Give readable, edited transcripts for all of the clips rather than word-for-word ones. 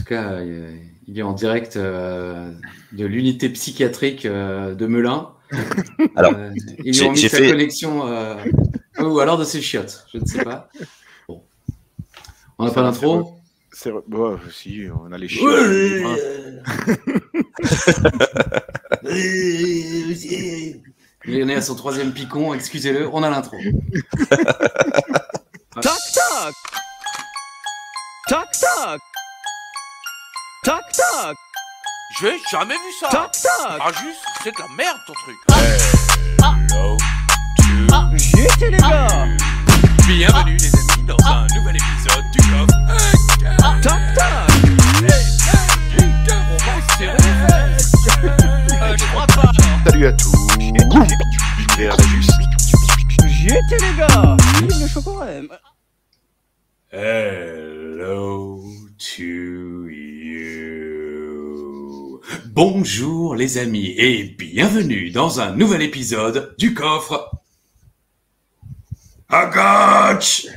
cas, il est en direct de l'unité psychiatrique de Melun. Alors, ils lui ont mis sa connexion, ou alors de ses chiottes, je ne sais pas. Bon. On n'a pas d'intro. Bon, si, on a les chiottes. Il est à son 3e picon, excusez-le, on a l'intro. Toc toc. Toc toc. Toc toc. J'ai jamais vu ça. Toc toc. Ah juste, c'est de la merde ton truc. J'étais les gars. Bienvenue les amis dans un nouvel épisode du coffre. Toc toc. On va serrer les fesses. Je crois pas. Salut à tous. L'univers la juste. J'étais les gars. Vive le chocolat. Hello to you. Bonjour les amis et bienvenue dans un nouvel épisode du coffre. À gauche.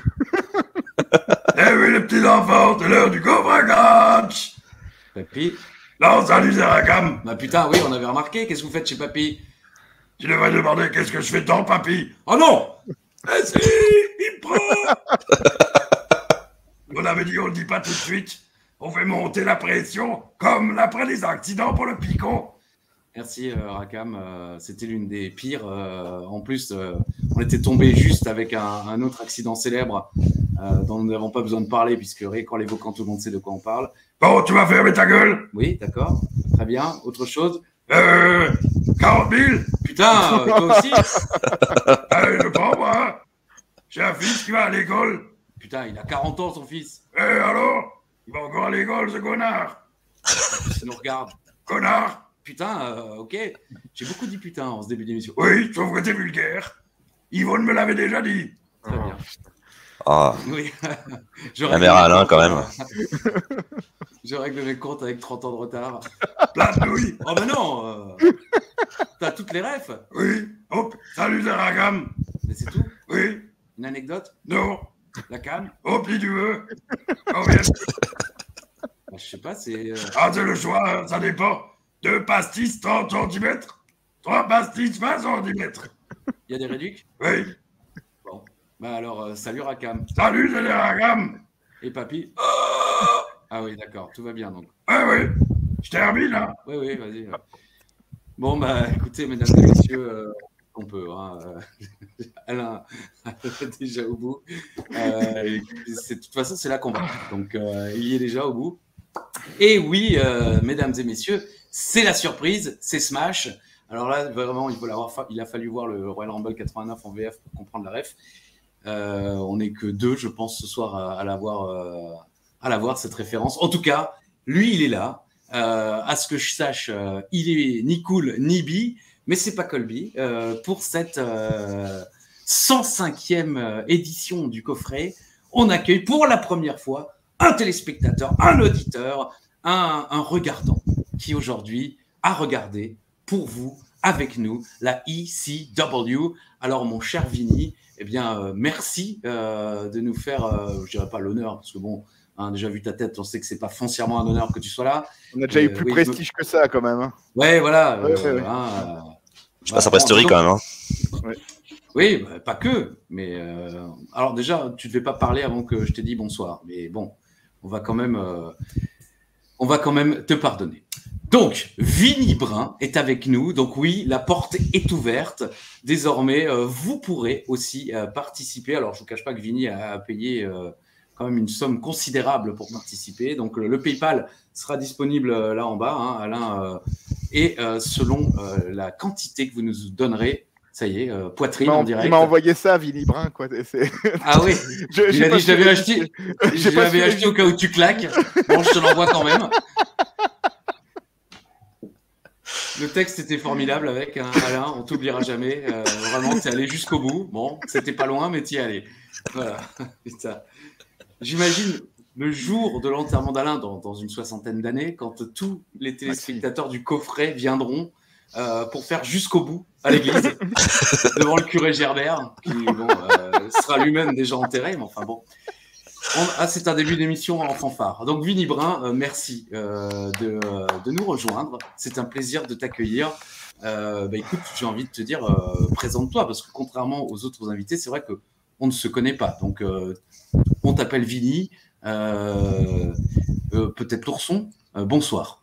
Eh oui les petits enfants, c'est l'heure du coffre à gauche. Papy. Non, salut Zeragam. Bah putain, oui, on avait remarqué. Qu'est-ce que vous faites chez Papy? Tu devrais demander qu'est-ce que je fais dans Papy. Oh non. Eh si, il me prend. On avait dit on le dit pas tout de suite. On fait monter la pression comme après les accidents pour le picon. Merci Rakam, c'était l'une des pires. En plus, on était tombé juste avec un autre accident célèbre dont nous n'avons pas besoin de parler puisque quand l'évoquant, tout le monde sait de quoi on parle. Bon, tu vas fermer ta gueule. Oui, d'accord, très bien. Autre chose? 40 000. Putain, toi aussi? Je prends moi. J'ai un fils qui va à l'école. Putain, il a 40 ans son fils. Alors? Il va encore à l'école ce connard. Ça nous regarde. Connard. Putain, ok. J'ai beaucoup dit putain en ce début d'émission. Oui, sauf que t'es vulgaire. Yvonne me l'avait déjà dit. Très bien. Ah, Oui. la mère Alain, quand même. Je règle mes comptes avec 30 ans de retard. Plein de nouilles. Oh mais non t'as toutes les refs. Oui. Hop, salut Zeragam. Mais c'est tout? Oui. Une anecdote? Non. La canne? Hop, si tu veux. Combien? Je sais pas, c'est... Ah, c'est le choix, ça dépend. 2 pastis, 30 cm. 3 pastis, 20 cm. Il y a des réducs? Oui. Bon. Bah alors, salut Rakam. Salut Zeragam. Et Papy? Ah oui, d'accord, tout va bien donc. Ah oui, je termine, hein. Oui, vas-y. Bon, bah écoutez, mesdames et messieurs, on peut, hein. Alain est déjà au bout. De toute façon, c'est là qu'on va. Donc, il y est déjà au bout. Et oui, mesdames et messieurs, c'est la surprise, c'est Smash. Alors là, vraiment, il a fallu voir le Royal Rumble 89 en VF pour comprendre la ref. On n'est que 2, je pense, ce soir à l'avoir, cette référence. En tout cas, lui, il est là. À ce que je sache, il est ni cool ni bi, mais c'est pas Colby. Pour cette 105e édition du coffret, on accueille pour la première fois un téléspectateur, un auditeur, un regardant qui aujourd'hui a regardé pour vous, avec nous, la ECW. Alors mon cher Vinny, eh bien merci de nous faire, je dirais pas l'honneur, parce que bon, déjà vu ta tête, on sait que c'est pas foncièrement un honneur que tu sois là. On a déjà eu plus prestige que ça quand même. Hein. Ouais, voilà. Je passe à Pastorie quand même. Ouais. Oui, pas que. Mais alors déjà, tu devais pas parler avant que je t'ai dit bonsoir. Mais bon, on va quand même te pardonner. Donc, Vinny Brun est avec nous. Donc oui, la porte est ouverte. Désormais, vous pourrez aussi participer. Alors, je vous cache pas que Vinny a payé quand même une somme considérable pour participer. Donc, le PayPal sera disponible là en bas, hein, Alain. Et selon la quantité que vous nous donnerez, ça y est, poitrine en direct. Il m'a envoyé ça, Vinny Brun, quoi. Ah oui. Il a dit, je l'avais acheté. Je l'avais acheté au cas où tu claques. Bon, je te l'envoie quand même. Le texte était formidable avec Alain, on t'oubliera jamais. Vraiment, t'es allé jusqu'au bout. Bon, c'était pas loin, mais t'y es allé. Voilà. J'imagine le jour de l'enterrement d'Alain dans une 60aine d'années, quand tous les téléspectateurs du coffret viendront pour faire jusqu'au bout à l'église, devant le curé Gerbert, qui sera lui-même déjà enterré, mais enfin bon. c'est un début d'émission en fanfare. Donc, Vinny Brun, merci de nous rejoindre. C'est un plaisir de t'accueillir. Écoute, j'ai envie de te dire, présente-toi, parce que contrairement aux autres invités, c'est vrai qu'on ne se connaît pas. Donc, on t'appelle Vinny, peut-être l'ourson. Bonsoir.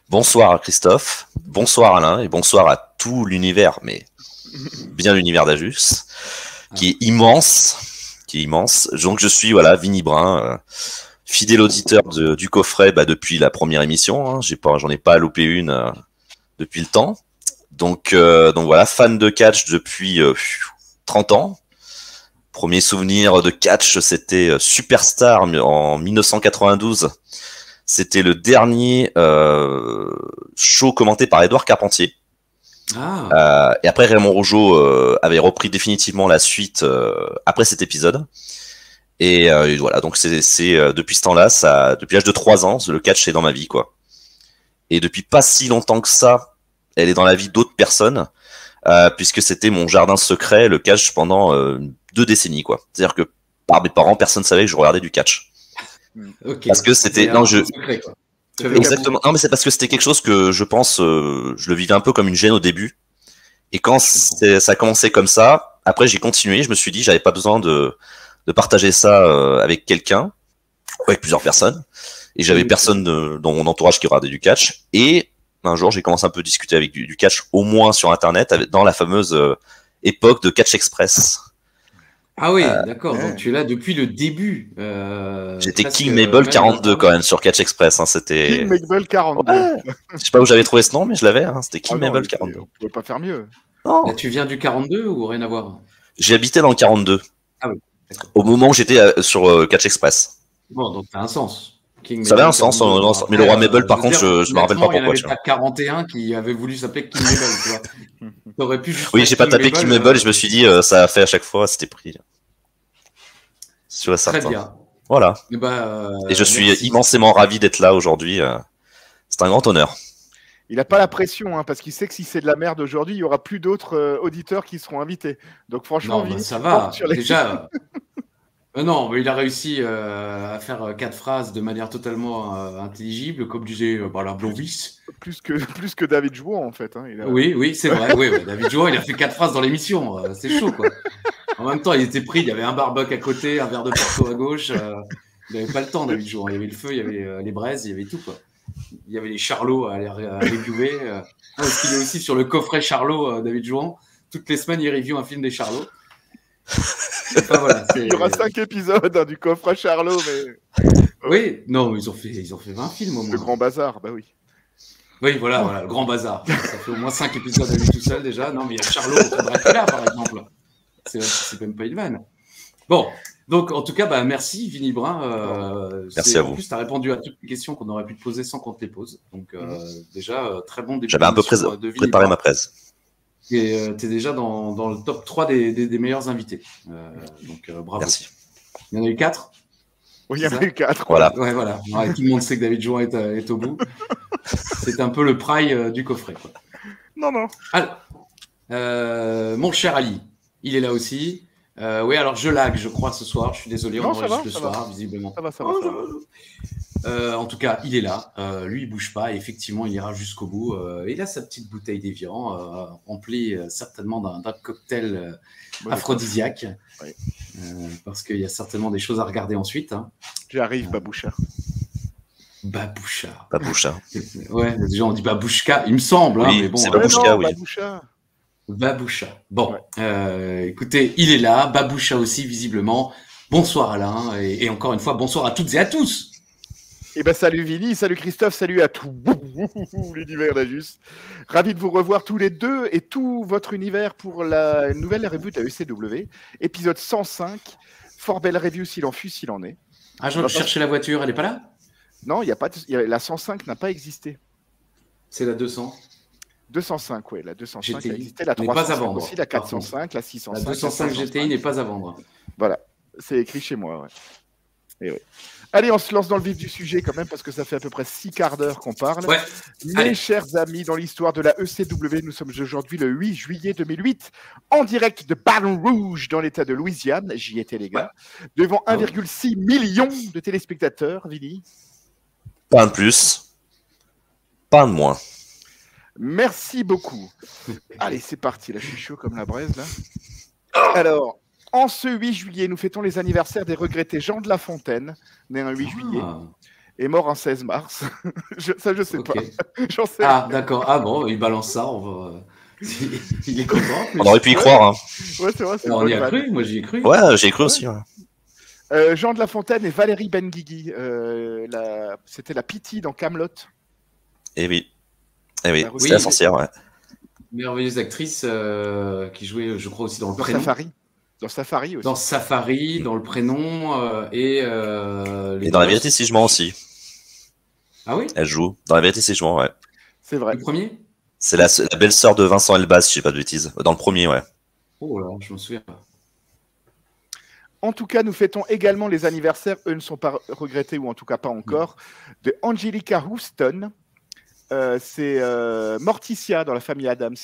Bonsoir Christophe, bonsoir Alain et bonsoir à tout l'univers, mais bien l'univers d'Ajus, qui est immense. Donc je suis Vinny Brun, fidèle auditeur du coffret depuis la première émission. Hein. J'en ai pas loupé une depuis le temps. Donc voilà, fan de catch depuis 30 ans. Premier souvenir de catch, c'était Superstar en 1992. C'était le dernier show commenté par Édouard Carpentier. Et après, Raymond Rougeau avait repris définitivement la suite après cet épisode. Et voilà, donc c'est depuis ce temps-là, depuis l'âge de 3 ans, le catch est dans ma vie, quoi. Et depuis pas si longtemps que ça, elle est dans la vie d'autres personnes, puisque c'était mon jardin secret, le catch, pendant 2 décennies, quoi. C'est-à-dire que par mes parents, personne ne savait que je regardais du catch. Okay. Parce que c'était secret, quoi. Exactement. Non, mais c'est parce que c'était quelque chose que je pense, je le vivais un peu comme une gêne au début. Et quand ça a commencé comme ça, après j'ai continué. Je me suis dit, j'avais pas besoin de partager ça avec quelqu'un, avec plusieurs personnes. Et j'avais personne dans mon entourage qui regardait du catch. Et un jour, j'ai commencé un peu à discuter avec du catch, au moins sur Internet, dans la fameuse époque de Catch Express. Ah oui, d'accord. Donc tu es là depuis le début. J'étais King Mabel 42 quand même sur Catch Express. Hein, c'était King Mabel 42. Ouais. Je sais pas où j'avais trouvé ce nom, mais je l'avais. Hein, c'était King Mabel 42. On pouvait pas faire mieux. Non. Là, tu viens du 42 ou rien à voir? J'ai habité dans le 42. Ah oui. D'accord. Au moment où j'étais sur Catch Express. Bon, donc ça a un sens. King ça avait un sens, mais le roi Mabel, par contre, je me rappelle pas pourquoi. Il y en avait 41 qui avait voulu s'appeler King Mabel, tu vois. T'aurais pu juste oui, j'ai pas tapé King Mabel et je me suis dit, ça a fait à chaque fois, c'était pris. Très bien. Voilà. Et je suis immensément ravi d'être là aujourd'hui. C'est un grand honneur. Il n'a pas la pression, hein, parce qu'il sait que si c'est de la merde aujourd'hui, il y aura plus d'autres auditeurs qui seront invités. Donc franchement, non, ça va. Déjà. Non, mais il a réussi à faire 4 phrases de manière totalement intelligible, comme disait la Blonvis. Plus que David Jouan, en fait. Hein, Oui, c'est vrai. Oui, David Jouan, il a fait 4 phrases dans l'émission. C'est chaud, quoi. En même temps, il était pris. Il y avait un barbecue à côté, un verre de Porto à gauche. Il n'avait pas le temps, David Jouan. Il y avait le feu, il y avait les braises, il y avait tout, quoi. Il y avait les charlots à reviewer. Parce qu'il est aussi sur le coffret Charlot, David Jouan. Toutes les semaines, il review un film des charlots. Enfin, voilà, il y aura 5 épisodes du coffret Charlot, mais... Oui, non, ils ont fait 20 films au moins. Le Grand Bazar, bah oui. Oui, voilà, le Grand Bazar. Ça fait au moins 5 épisodes à lui tout seul déjà. Non, mais il y a Charlot contre Dracula, par exemple. C'est même pas une vanne. Bon, donc en tout cas, merci Vinny Brun. Merci à vous. En plus, tu as répondu à toutes les questions qu'on aurait pu te poser sans qu'on te les pose. Donc déjà, très bon début. J'avais un peu préparé ma presse. Et tu es déjà dans le top 3 des meilleurs invités. Donc bravo. Merci. Il y en a eu 4 ? Oui, il y en a eu 4. Voilà. Ouais, voilà. Ouais, tout le monde sait que David Jouan est au bout. C'est un peu le prime du coffret, quoi. Non. Alors, mon cher Ali, il est là aussi. Oui, alors je lag, je crois, ce soir. Je suis désolé, on enregistre le soir, visiblement. Ça va. En tout cas, il est là. Lui, il bouge pas. Et effectivement, il ira jusqu'au bout. Il a sa petite bouteille d'Évian, remplie certainement d'un cocktail aphrodisiaque. Oui. Parce qu'il y a certainement des choses à regarder ensuite. Hein. J'arrive, Baboucha. Baboucha. Ouais, déjà, on dit Babouchka, il me semble. Oui, mais bon, c'est Babouchka, oui. Baboucha. Bon, écoutez, il est là. Baboucha aussi, visiblement. Bonsoir Alain. Et encore une fois, bonsoir à toutes et à tous. Eh ben, salut Vinny, salut Christophe, salut à tout l'univers d'Ajus. Ravi de vous revoir tous les deux et tout votre univers pour la nouvelle review de la ECW, épisode 105. Fort belle review s'il en fut, s'il en est. Ah, je cherchais la voiture, elle n'est pas là ? Non, la 105 n'a pas existé. C'est la 200 ? 205, oui, la 205 GTI a existé, la 305 aussi, la 405, la 605. La 205 GTI n'est pas à vendre. Voilà, c'est écrit chez moi, ouais. Et oui. Allez, on se lance dans le vif du sujet quand même, parce que ça fait à peu près 6 quarts d'heure qu'on parle. Ouais. Mes Allez. chers amis, dans l'histoire de la ECW, nous sommes aujourd'hui le 8 juillet 2008, en direct de Baton Rouge, dans l'état de Louisiane. J'y étais, les gars. Devant 1,6 million de téléspectateurs, Vinny. Pas un de plus, pas un de moins. Merci beaucoup. Allez, c'est parti. Là, je suis chaud comme la braise, là. Alors, en ce 8 juillet, nous fêtons les anniversaires des regrettés Jean de La Fontaine, né un 8 juillet, et mort un 16 mars. Je sais Ok. pas. J'en sais Ah, d'accord. Ah bon, il balance ça. On va... Il est content. On aurait pu y croire. Hein. Ouais, c'est vrai, c'est On une y bonne a vanne. cru. Moi, j'y ai cru. Ouais, j'ai cru aussi. Ouais. Jean de La Fontaine et Valérie Benguigui. C'était la Pity dans Camelot. Eh oui. Eh oui, La c'était la oui. sorcière, ouais. Merveilleuse actrice qui jouait, je crois, aussi dans le Dans prénom. Safari. Dans Safari aussi. Dans Safari, dans le prénom et les Et dans la gosses. vérité, si je mens aussi. Ah oui, Elle joue. Dans la vérité, si je mens, ouais. C'est vrai. le premier. C'est la belle-sœur de Vincent Elbaz, si je dis pas de bêtises. Dans le premier, ouais. Oh là, je m'en souviens pas. En tout cas, nous fêtons également les anniversaires, eux ne sont pas regrettés, ou en tout cas pas encore, de Angelica Houston. C'est Morticia dans la famille Adams.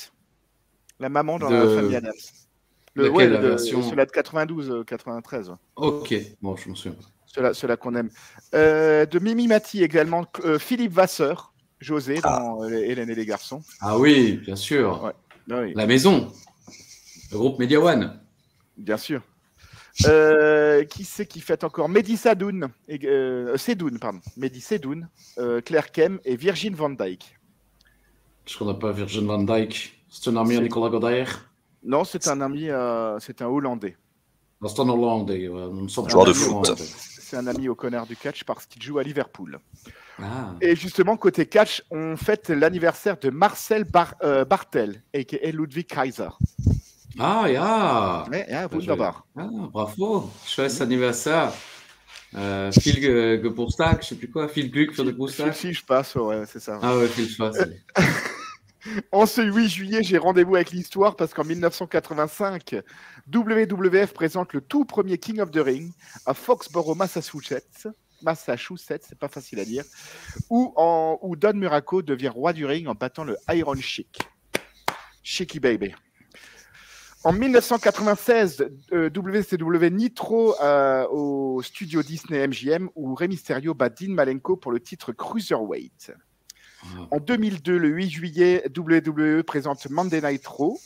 La maman dans la famille Adams. Laquelle, la version Celui-là de 92-93. Ouais. Ok, bon, je m'en souviens pas. Ceux-là qu'on aime. De Mimi Mati également. Philippe Vasseur, José dans Hélène et les garçons. Ah oui, bien sûr. Ouais. Ah oui, La maison. Le groupe Media One. bien sûr. Qui c'est qui fête encore? Mehdi Sadoun, Sedoun, pardon. Mehdi Sedoun, Claire Kem et Virgin van Dijk. Je connais pas Virgin van Dijk. C'est un ami à Nicolas Godard. Non, c'est un ami, c'est un Hollandais. C'est un Hollandais. Une sorte Joueur de ami foot. hollandais. C'est un ami au connard du catch parce qu'il joue à Liverpool. Ah. Et justement, côté catch, on fête l'anniversaire de Marcel Bartel, a.k.a. Ludwig Kaiser. Ah, ja. Ouais, wunderbar. Ah, bravo. Scheiß anniversaire. Viel Geburtstag, je sais plus quoi. Viel Glück für den Geburtstag. Si, je passe, ouais, c'est ça. Ah ouais, viel Spaß. En ce 8 juillet, j'ai rendez-vous avec l'histoire parce qu'en 1985, WWF présente le tout premier King of the Ring à Foxborough, Massachusetts, c'est pas facile à dire, où Don Muraco devient roi du ring en battant le Iron Sheik. Sheiky Baby. En 1996, WCW Nitro au studio Disney MGM où Rey Mysterio bat Dean Malenko pour le titre Cruiserweight. En 2002, le 8 juillet, WWE présente Monday Night Raw,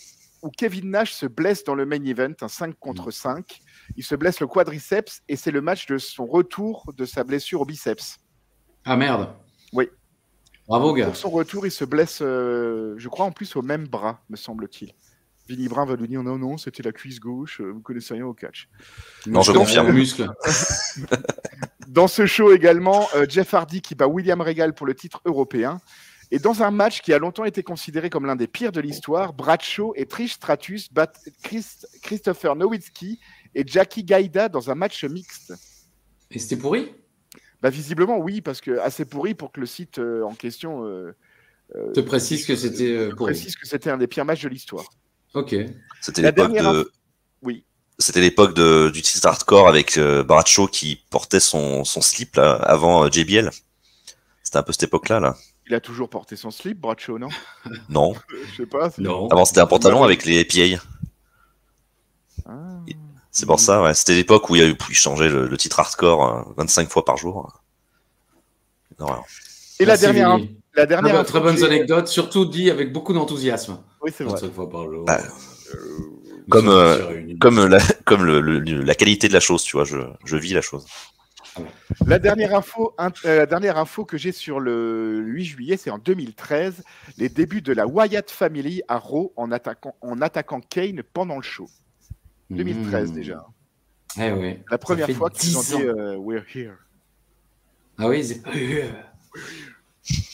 où Kevin Nash se blesse dans le main event, un 5 contre 5. Il se blesse le quadriceps et c'est le match de son retour de sa blessure au biceps. Ah merde. Oui. Bravo, gars. Pour son retour, il se blesse, je crois, en plus au même bras, me semble-t-il. Vinny Brun va lui dire non, c'était la cuisse gauche, vous connaissez rien au catch. Non, je Donc, confirme. muscle. Dans ce show également, Jeff Hardy qui bat William Regal pour le titre européen. Et dans un match qui a longtemps été considéré comme l'un des pires de l'histoire, Bradshaw et Trish Stratus battent Christopher Nowitzki et Jackie Gaida dans un match mixte. Et c'était pourri? Bah, visiblement, oui, parce que assez pourri pour que le site en question te précise que c'était pourri. précise que c'était un des pires matchs de l'histoire. Ok. C'était La l'époque dernière de. Oui. C'était l'époque du titre hardcore avec Bradshaw qui portait son slip là, avant JBL. C'était un peu cette époque-là. Là. Il a toujours porté son slip, Bradshaw, non? Non. Je sais pas. Non. Avant, c'était un pantalon avec les APA. Ah. C'est pour ça, ouais. C'était l'époque où il changeait le titre hardcore 25 fois par jour. Non, alors. Et Merci, la dernière Vinny. info Très que bonnes j'ai- anecdotes, surtout dit avec beaucoup d'enthousiasme. Oui, c'est vrai. 25 fois par jour. Bah, Nous comme, sommes tous réunis. comme la qualité de la chose, tu vois. Je vis la chose. La dernière info que j'ai sur le 8 juillet, c'est en 2013, les débuts de la Wyatt Family à Raw en attaquant Kane pendant le show. 2013 déjà. Eh oui. La première fait fois qu'ils ont 10 dit ans. We're here. Ah oui,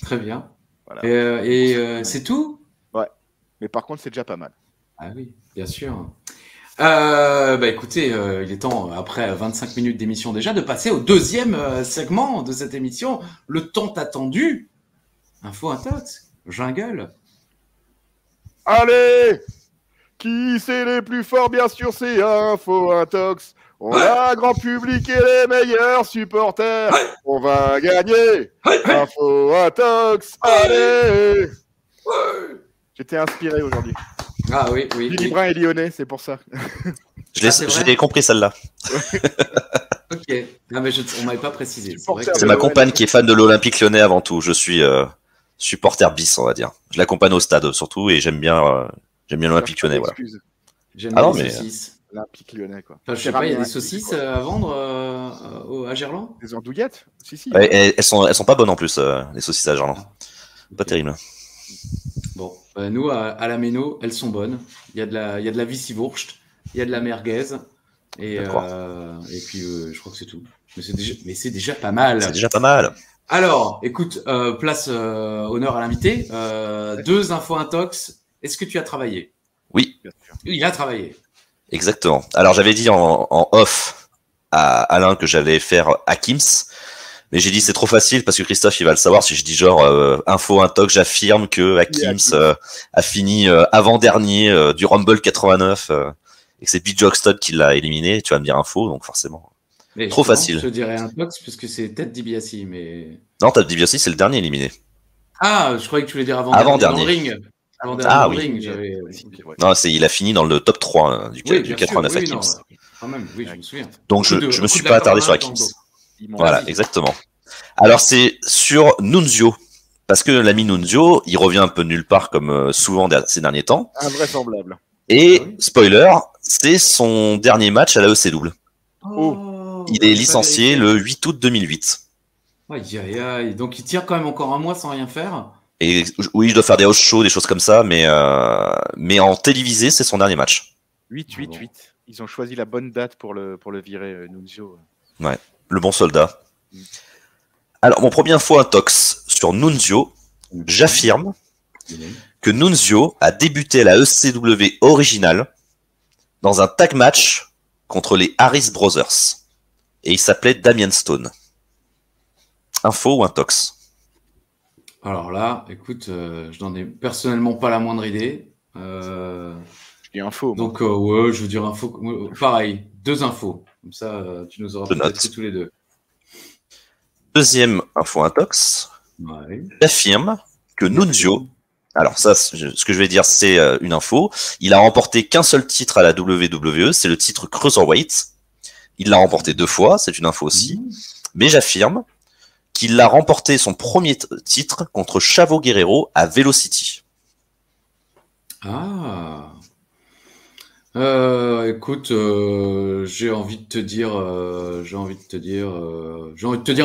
très bien. Voilà. Et c'est tout? Mais par contre, c'est déjà pas mal. Ah oui, bien sûr. Bah écoutez, il est temps, après 25 minutes d'émission déjà, de passer au deuxième segment de cette émission, le tant attendu. Info Intox, jungle. Allez! Qui c'est les plus forts? Bien sûr, c'est Info Intox. On a un grand public et les meilleurs supporters. On va gagner. Info Intox. Allez. J'étais inspiré aujourd'hui. Ah oui, oui. Billy Brun est lyonnais, c'est pour ça. Je l'ai compris celle-là. Ok. Non, mais on m'avait pas précisé. C'est vrai que- C'est ma compagne qui est fan de l'Olympique Lyonnais avant tout. Je suis supporter bis, on va dire. Je l'accompagne au stade surtout et j'aime bien l'Olympique Lyonnais. Voilà. J'aime Ah bien non, les mais- saucisses. L'Olympique lyonnais, quoi. Enfin, je sais pas, il y a des saucisses à vendre à Gerland? Des andouillettes. Si. Ouais, elles sont pas bonnes en plus, les saucisses à Gerland. Pas terrible. Bon, nous, à la Méno, elles sont bonnes. Il y a de la Wissi-Wurst, il y a de la merguez, et puis je crois que c'est tout. Mais c'est déjà pas mal. C'est déjà pas mal. Alors, écoute, place honneur à l'invité. 2 infos intox. Est-ce que tu as travaillé? Oui, Il a travaillé. exactement. Alors j'avais dit en off à Alain que j'allais faire Hakims, mais j'ai dit c'est trop facile parce que Christophe il va le savoir si je dis genre info intox, j'affirme que Hakims a fini avant-dernier du Rumble 89 et que c'est B. Jockston qui l'a éliminé. Tu vas me dire info, donc forcément. Mais Trop justement, facile. Je te dirais intox parce que c'est Ted DiBiase, mais... Non, Ted DiBiase c'est le dernier éliminé. Ah, je croyais que tu voulais dire Avant-dernier. dans le ring. Avant-dernier Ah dans le oui. ring, j'avais... Ouais. Non, il a fini dans le top 3 du Oui, bien 89 sûr, oui, Hakims. non, quand même, oui, je me souviens. Donc je me suis pas attardé sur Hakims. Voilà, Vas-y. exactement. Alors c'est sur Nunzio. Parce que l'ami Nunzio, il revient un peu nulle part comme souvent ces derniers temps. Invraisemblable. Et, Ah oui. spoiler, c'est son dernier match à la ECW. Oh, Il est licencié le 8 août 2008. Aïe, aïe, aïe. Donc il tire quand même encore un mois sans rien faire. Et oui, je dois faire des house shows, des choses comme ça, mais en télévisé, c'est son dernier match. 8. Ils ont choisi la bonne date pour le virer, Nunzio. Le bon soldat. Alors, mon premier info intox sur Nunzio, j'affirme que Nunzio a débuté à la ECW originale dans un tag match contre les Harris Brothers. Et il s'appelait Damien Stone. Info ou intox? Alors là, écoute, je n'en ai personnellement pas la moindre idée. Je dis info. Donc, ouais, je veux dire info. Pareil, 2 infos. Comme ça, tu nous auras Je note. peut-être tous les 2. Deuxième info intox, Ouais. j'affirme que Nunzio, alors ça, ce que je vais dire, c'est une info, il a remporté qu'un seul titre à la WWE, c'est le titre Cruiserweight. Il l'a remporté 2 fois, c'est une info aussi. Mais j'affirme qu'il a remporté son premier titre contre Chavo Guerrero à Velocity. Ah. Écoute, j'ai envie de te dire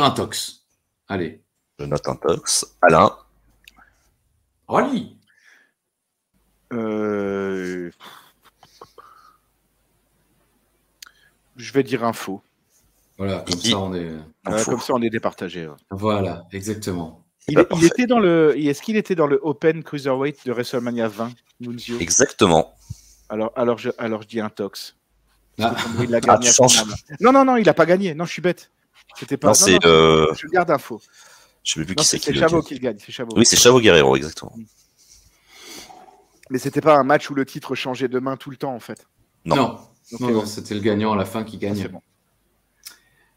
intox. Allez. Je note intox. Alain, Rallye. Je vais dire info. Voilà, comme Qui- ça on est. info. Comme ça, on est départagé. Ouais. Voilà, exactement. Il était dans le. Est-ce qu'il était dans le Open Cruiserweight de WrestleMania 20, Nunzio? Exactement. Alors je dis intox. Ah. Il a gagné tu à ce changes. moment-là. Non, il a pas gagné. Non, je suis bête. C'était pas. Non, c'est, je garde info. je sais plus Non, qui c'est c'est qui le Chavo dit. qui le gagne. C'est Chavo. Oui, c'est Chavo Guerrero, exactement. Mais c'était pas un match où le titre changeait de main tout le temps, en fait. Non. Non, Ok, non, ouais. non, c'était le gagnant à la fin qui Ah, gagne. c'est bon.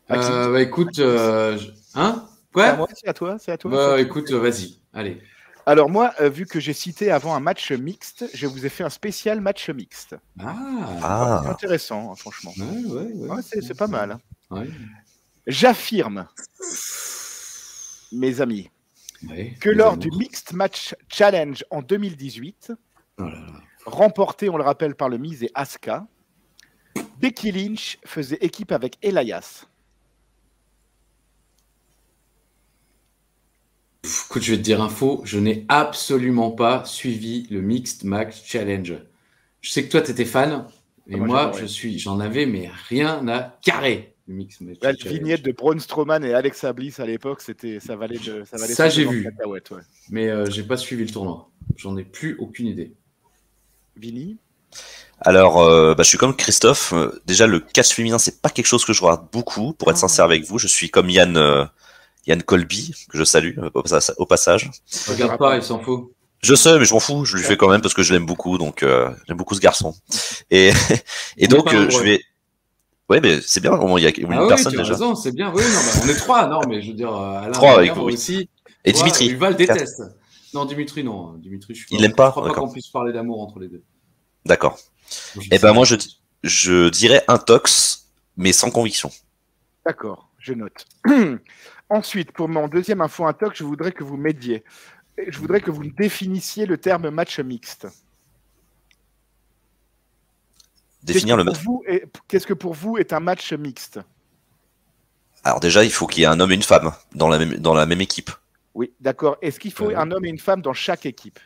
Bah écoute, hein? C'est à Quoi? moi, c'est à toi, c'est à toi. Bah écoute, vas-y, allez. Alors moi, vu que j'ai cité avant un match mixte, je vous ai fait un spécial match mixte. Ah, Ah, Intéressant, hein, franchement. ouais. Ouais, c'est pas mal. Hein. Ouais. J'affirme, mes amis, Ouais, que les lors amours. du Mixed Match Challenge en 2018, Oh là là. remporté, on le rappelle, par le Miz et Asuka, Becky Lynch faisait équipe avec Elias. Écoute, je vais te dire info, je n'ai absolument pas suivi le Mixed Match Challenge. Je sais que toi, tu étais fan, et Moi, moi, j'adorais. j'en avais, mais rien à carrer, le Mixed Match La Challenge. vignette de Braun Strowman et Alexa Bliss à l'époque, ça valait Ça, j'ai 50 vu. cacahuètes, ouais. Mais j'ai pas suivi le tournoi. J'en ai plus aucune idée. Vinny, alors, je suis comme Christophe. Déjà, le catch féminin, c'est pas quelque chose que je regarde beaucoup. Pour être sincère avec vous, je suis comme Yann Colby, que je salue au passage. Regarde pas, il s'en fout. Je sais, mais je m'en fous. Je lui fais quand même parce que je l'aime beaucoup. Donc, j'aime beaucoup ce garçon. Et On est donc, pas nombreux. je vais. Ouais, mais c'est bien, au moins il y a une Ah oui, personne tu as déjà. raison, c'est bien. Oui, non, bah, on est 3, non, mais je veux dire, Alain, 3 avec Bernard vous, oui. aussi. Et Toi, Dimitri. Yuval 4. déteste. Non, Dimitri, non. Dimitri, Il l'aime pas? Je crois pas D'accord. qu'on puisse parler d'amour entre les deux. D'accord. Bon, Eh sais ben moi pas. je dirais intox, mais sans conviction. D'accord, je note. Ensuite, pour mon deuxième info intox, je voudrais que vous m'aidiez. Je voudrais que vous définissiez le terme match mixte. Définir le match. Qu'est-ce que pour vous est un match mixte? Alors déjà, il faut qu'il y ait un homme et une femme dans la même équipe. Oui, d'accord. Est-ce qu'il faut un homme et une femme dans chaque équipe?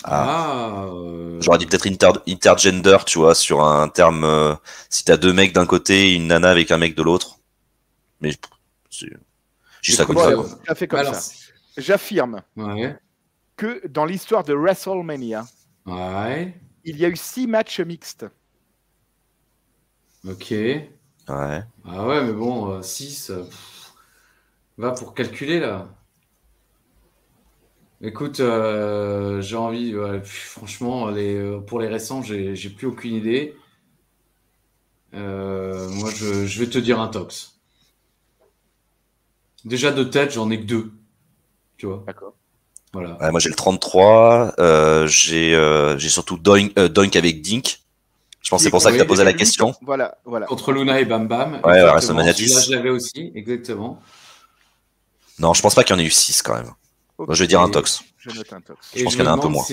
J'aurais dit peut-être intergender, tu vois, sur un terme. Si t'as 2 mecs d'un côté et une nana avec un mec de l'autre. Mais juste ça comme ça. Quoi. Ça fait comme ça. J'affirme que dans l'histoire de WrestleMania, il y a eu 6 matchs mixtes. Ok. Ouais. Ah ouais, mais bon, 6. Va pour calculer là. Écoute, j'ai envie, franchement, pour les récents, j'ai plus aucune idée. Moi, je vais te dire un tox. Déjà de tête, j'en ai que 2. Tu vois. D'accord. Voilà. Ouais, moi j'ai le 33. J'ai surtout Doink avec Dink. Je pense que c'est pour ça que tu as posé la question. Voilà. Contre Luna et Bam Bam. Ouais, WrestleMania 10. Là, je l'avais aussi, exactement. Non, je pense pas qu'il y en ait eu 6 quand même. Okay. Moi, je vais dire un tox. Je note un tox. Je pense qu'il y en a un peu moins.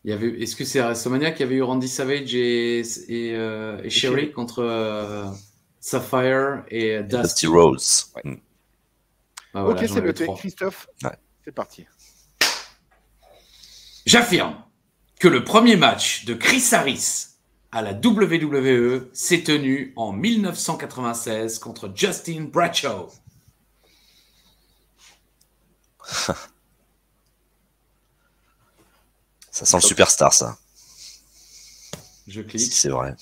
Est-ce que c'est à WrestleMania qu'il y avait eu Randy Savage et Sherry contre Sapphire et Dusty Rhodes. Ouais. Ah, voilà, ok, c'est noté. Christophe, c'est parti. J'affirme que le premier match de Chris Harris à la WWE s'est tenu en 1996 contre Justin Bradshaw. Ça sent le superstar, ça. Je clique. Si c'est vrai.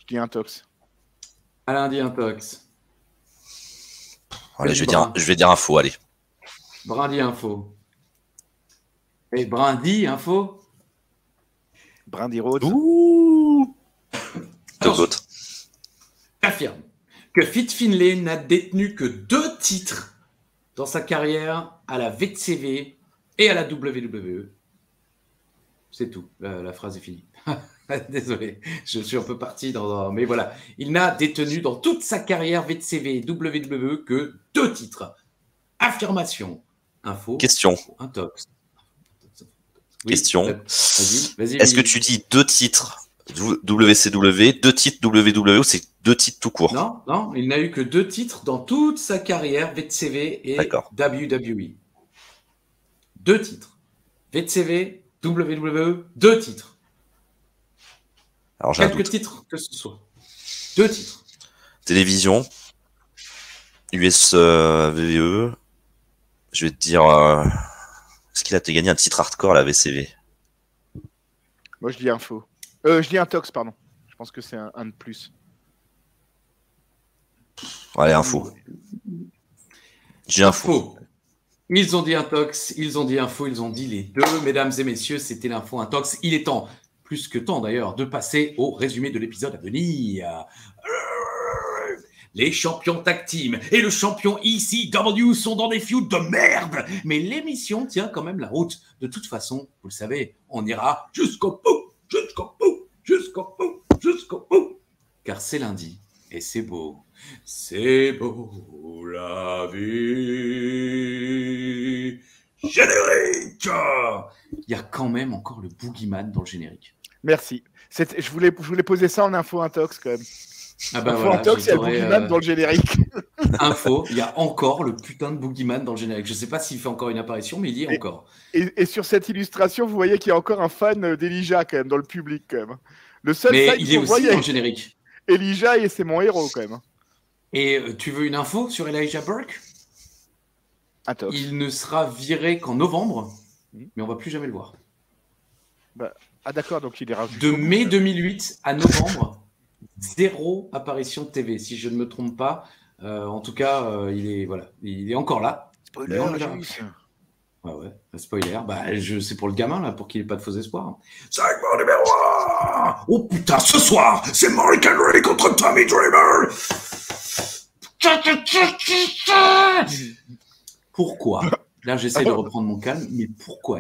Je dis un tox. Alain dit un tox. Allez, je vais dire info, allez. Brun dit info. Et Brun dit info. Brun dit Rhodes. Ouh. J'affirme que Fit Finlay n'a détenu que 2 titres dans sa carrière à la WCW et à la WWE. C'est tout. La phrase est finie. Désolé, je suis un peu parti dans... Mais voilà, il n'a détenu dans toute sa carrière WCW et WWE que 2 titres. Affirmation. Info. Question. Un tox. Oui, question. Vas-y. Est-ce que tu dis 2 titres WCW, 2 titres WWE ou c'est 2 titres tout court? Non, il n'a eu que 2 titres dans toute sa carrière WCW et WWE. 2 titres. WCW, WWE, 2 titres. Alors, j'ai quelques titres que ce soit. 2 titres. Télévision, US VVE. Je vais te dire. Est-ce qu'il a gagné un titre hardcore à la VCV? Moi, je dis info. Je dis un tox, pardon. Je pense que c'est un de plus. Allez, info. J'ai info. Ils ont dit un tox, ils ont dit info, ils ont dit les deux. Mesdames et messieurs, c'était l'info, un tox. Il est temps, plus que temps d'ailleurs, de passer au résumé de l'épisode à venir. Les champions tag team et le champion ECW sont dans des feuds de merde. Mais l'émission tient quand même la route. De toute façon, vous le savez, on ira jusqu'au bout, jusqu'au bout, jusqu'au bout, jusqu'au bout. Car c'est lundi et c'est beau. C'est beau la vie. Générique. Il y a quand même encore le boogeyman dans le générique. Merci. Je voulais poser ça en info intox quand même. Ah bah voilà, intox, il y a le boogeyman dans le générique. Info, il y a encore le putain de boogeyman dans le générique. Je sais pas s'il fait encore une apparition, mais il y est encore. Et sur cette illustration, vous voyez qu'il y a encore un fan d'Elijah quand même dans le public quand même. Le seul mais il est aussi dans le générique. Elijah, et c'est mon héros quand même. Et tu veux une info sur Elijah Burke? Intox. Il ne sera viré qu'en novembre, mais on va plus jamais le voir. Bah, ah d'accord, donc il est rajouté. De mai 2008 à novembre, 0 apparition de TV, si je ne me trompe pas. En tout cas, il est encore là. Spoiler, Ouais. Spoiler. Bah, c'est pour le gamin, là, pour qu'il n'ait pas de faux espoirs. Segment numéro 1. Oh putain, ce soir, c'est Mark Henry contre Tommy Dreamer. Pourquoi? Là, j'essaie de reprendre mon calme, mais pourquoi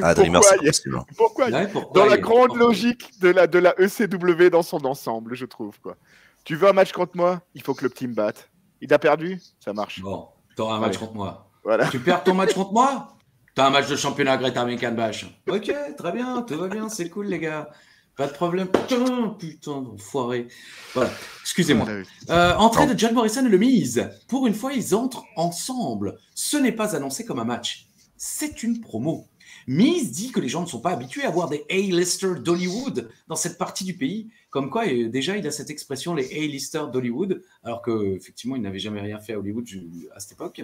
Ah, Dreamer, c'est pas possible. Pourquoi Ouais, Dans la grande logique de la ECW dans son ensemble, je trouve. Quoi. Tu veux un match contre moi? Il faut que le team batte. Il a perdu? Ça marche. Bon, t'auras un match contre moi. Voilà. Tu perds ton match contre moi? T'as un match de championnat Great American Bash. Ok, très bien, tout va bien, c'est cool, les gars. Pas de problème. Putain, enfoiré. Voilà, excusez-moi. Entrée de John Morrison et le Miz. Pour une fois, ils entrent ensemble. Ce n'est pas annoncé comme un match. C'est une promo. Miz dit que les gens ne sont pas habitués à voir des A-listers d'Hollywood dans cette partie du pays. Comme quoi, déjà, il a cette expression, les A-listers d'Hollywood, alors qu'effectivement, il n'avait jamais rien fait à Hollywood à cette époque.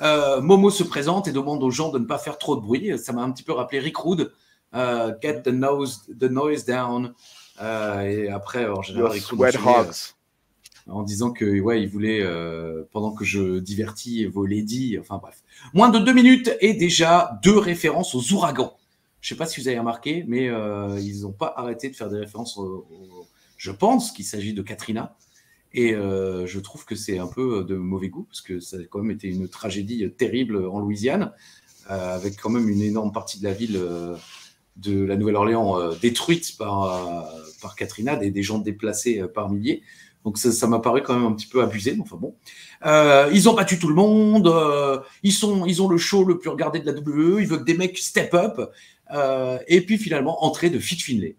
Momo se présente et demande aux gens de ne pas faire trop de bruit. Ça m'a un petit peu rappelé Rick Rude. Get the noise down. Et après, en général, Rick Rude en disant que il voulait, pendant que je divertis vos ladies, enfin bref. Moins de 2 minutes et déjà 2 références aux ouragans. Je sais pas si vous avez remarqué, mais ils n'ont pas arrêté de faire des références je pense qu'il s'agit de Katrina. Et je trouve que c'est un peu de mauvais goût, parce que ça a quand même été une tragédie terrible en Louisiane, avec quand même une énorme partie de la ville de la Nouvelle-Orléans détruite par Katrina, des gens déplacés par milliers. Donc ça m'a paru quand même un petit peu abusé, mais enfin bon. Ils ont battu tout le monde, ils ont le show le plus regardé de la WWE, ils veulent que des mecs step up, et puis finalement, entrée de Fit Finlay.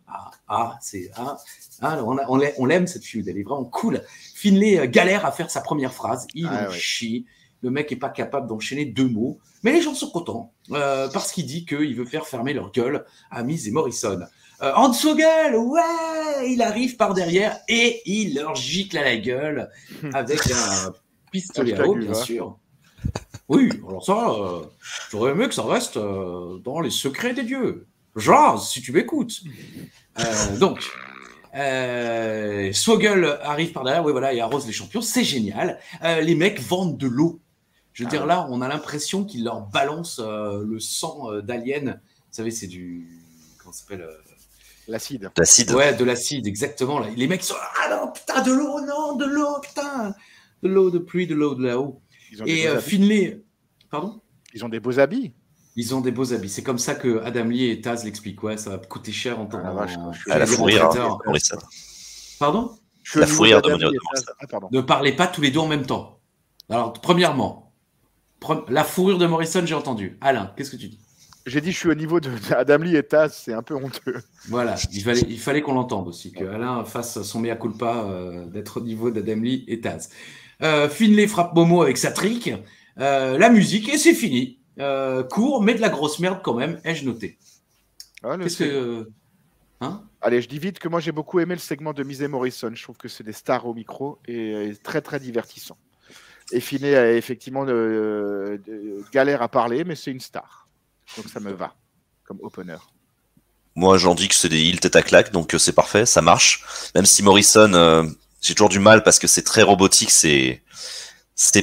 On l'aime cette feud, elle est vraiment cool. Finlay galère à faire sa première phrase, il chie, le mec est pas capable d'enchaîner 2 mots, mais les gens sont contents, parce qu'il dit qu'il veut faire fermer leur gueule à Miz et Morrison. Hansogel, ouais, il arrive par derrière et il leur gicle à la gueule avec un pistolet à eau, bien sûr. Oui, alors ça, j'aurais aimé que ça reste dans les secrets des dieux. Jazz, si tu m'écoutes. Donc, Swoggle arrive par derrière, et arrose les champions, c'est génial. Les mecs vendent de l'eau. Je veux dire, là, on a l'impression qu'ils leur balancent le sang d'alien. Vous savez, c'est du... Comment ça s'appelle L'acide. Ouais, de l'acide, exactement. Là. Les mecs sont non, putain, de l'eau, non, de l'eau, putain. De l'eau de pluie, de l'eau de là-haut. Et Finlay... Pardon? Ils ont des beaux habits. Ils ont des beaux habits. C'est comme ça que Adam Lee et Taz l'expliquent. Ouais, ça va coûter cher en temps. La fourrure de Morrison. Pardon? La fourrure de Morrison. Ne parlez pas tous les deux en même temps. Alors, premièrement, la fourrure de Morrison, j'ai entendu. Alain, qu'est-ce que tu dis? J'ai dit, je suis au niveau d'Adam Lee et Taz, c'est un peu honteux. Voilà, il fallait qu'on l'entende aussi, que Alain fasse son mea culpa d'être au niveau d'Adam Lee et Taz. Finlay frappe Momo avec sa trick, la musique, et c'est fini. Court, mais de la grosse merde quand même, ai-je noté. Qu'est-ce que... Allez, je dis vite que moi j'ai beaucoup aimé le segment de Miz et Morrison. Je trouve que c'est des stars au micro et très très divertissant. Et Finlay a effectivement galère à parler, mais c'est une star. Donc ça me va comme opener. Moi j'en dis que c'est des heels tête à claque, donc c'est parfait, ça marche. Même si Morrison, j'ai toujours du mal parce que c'est très robotique ces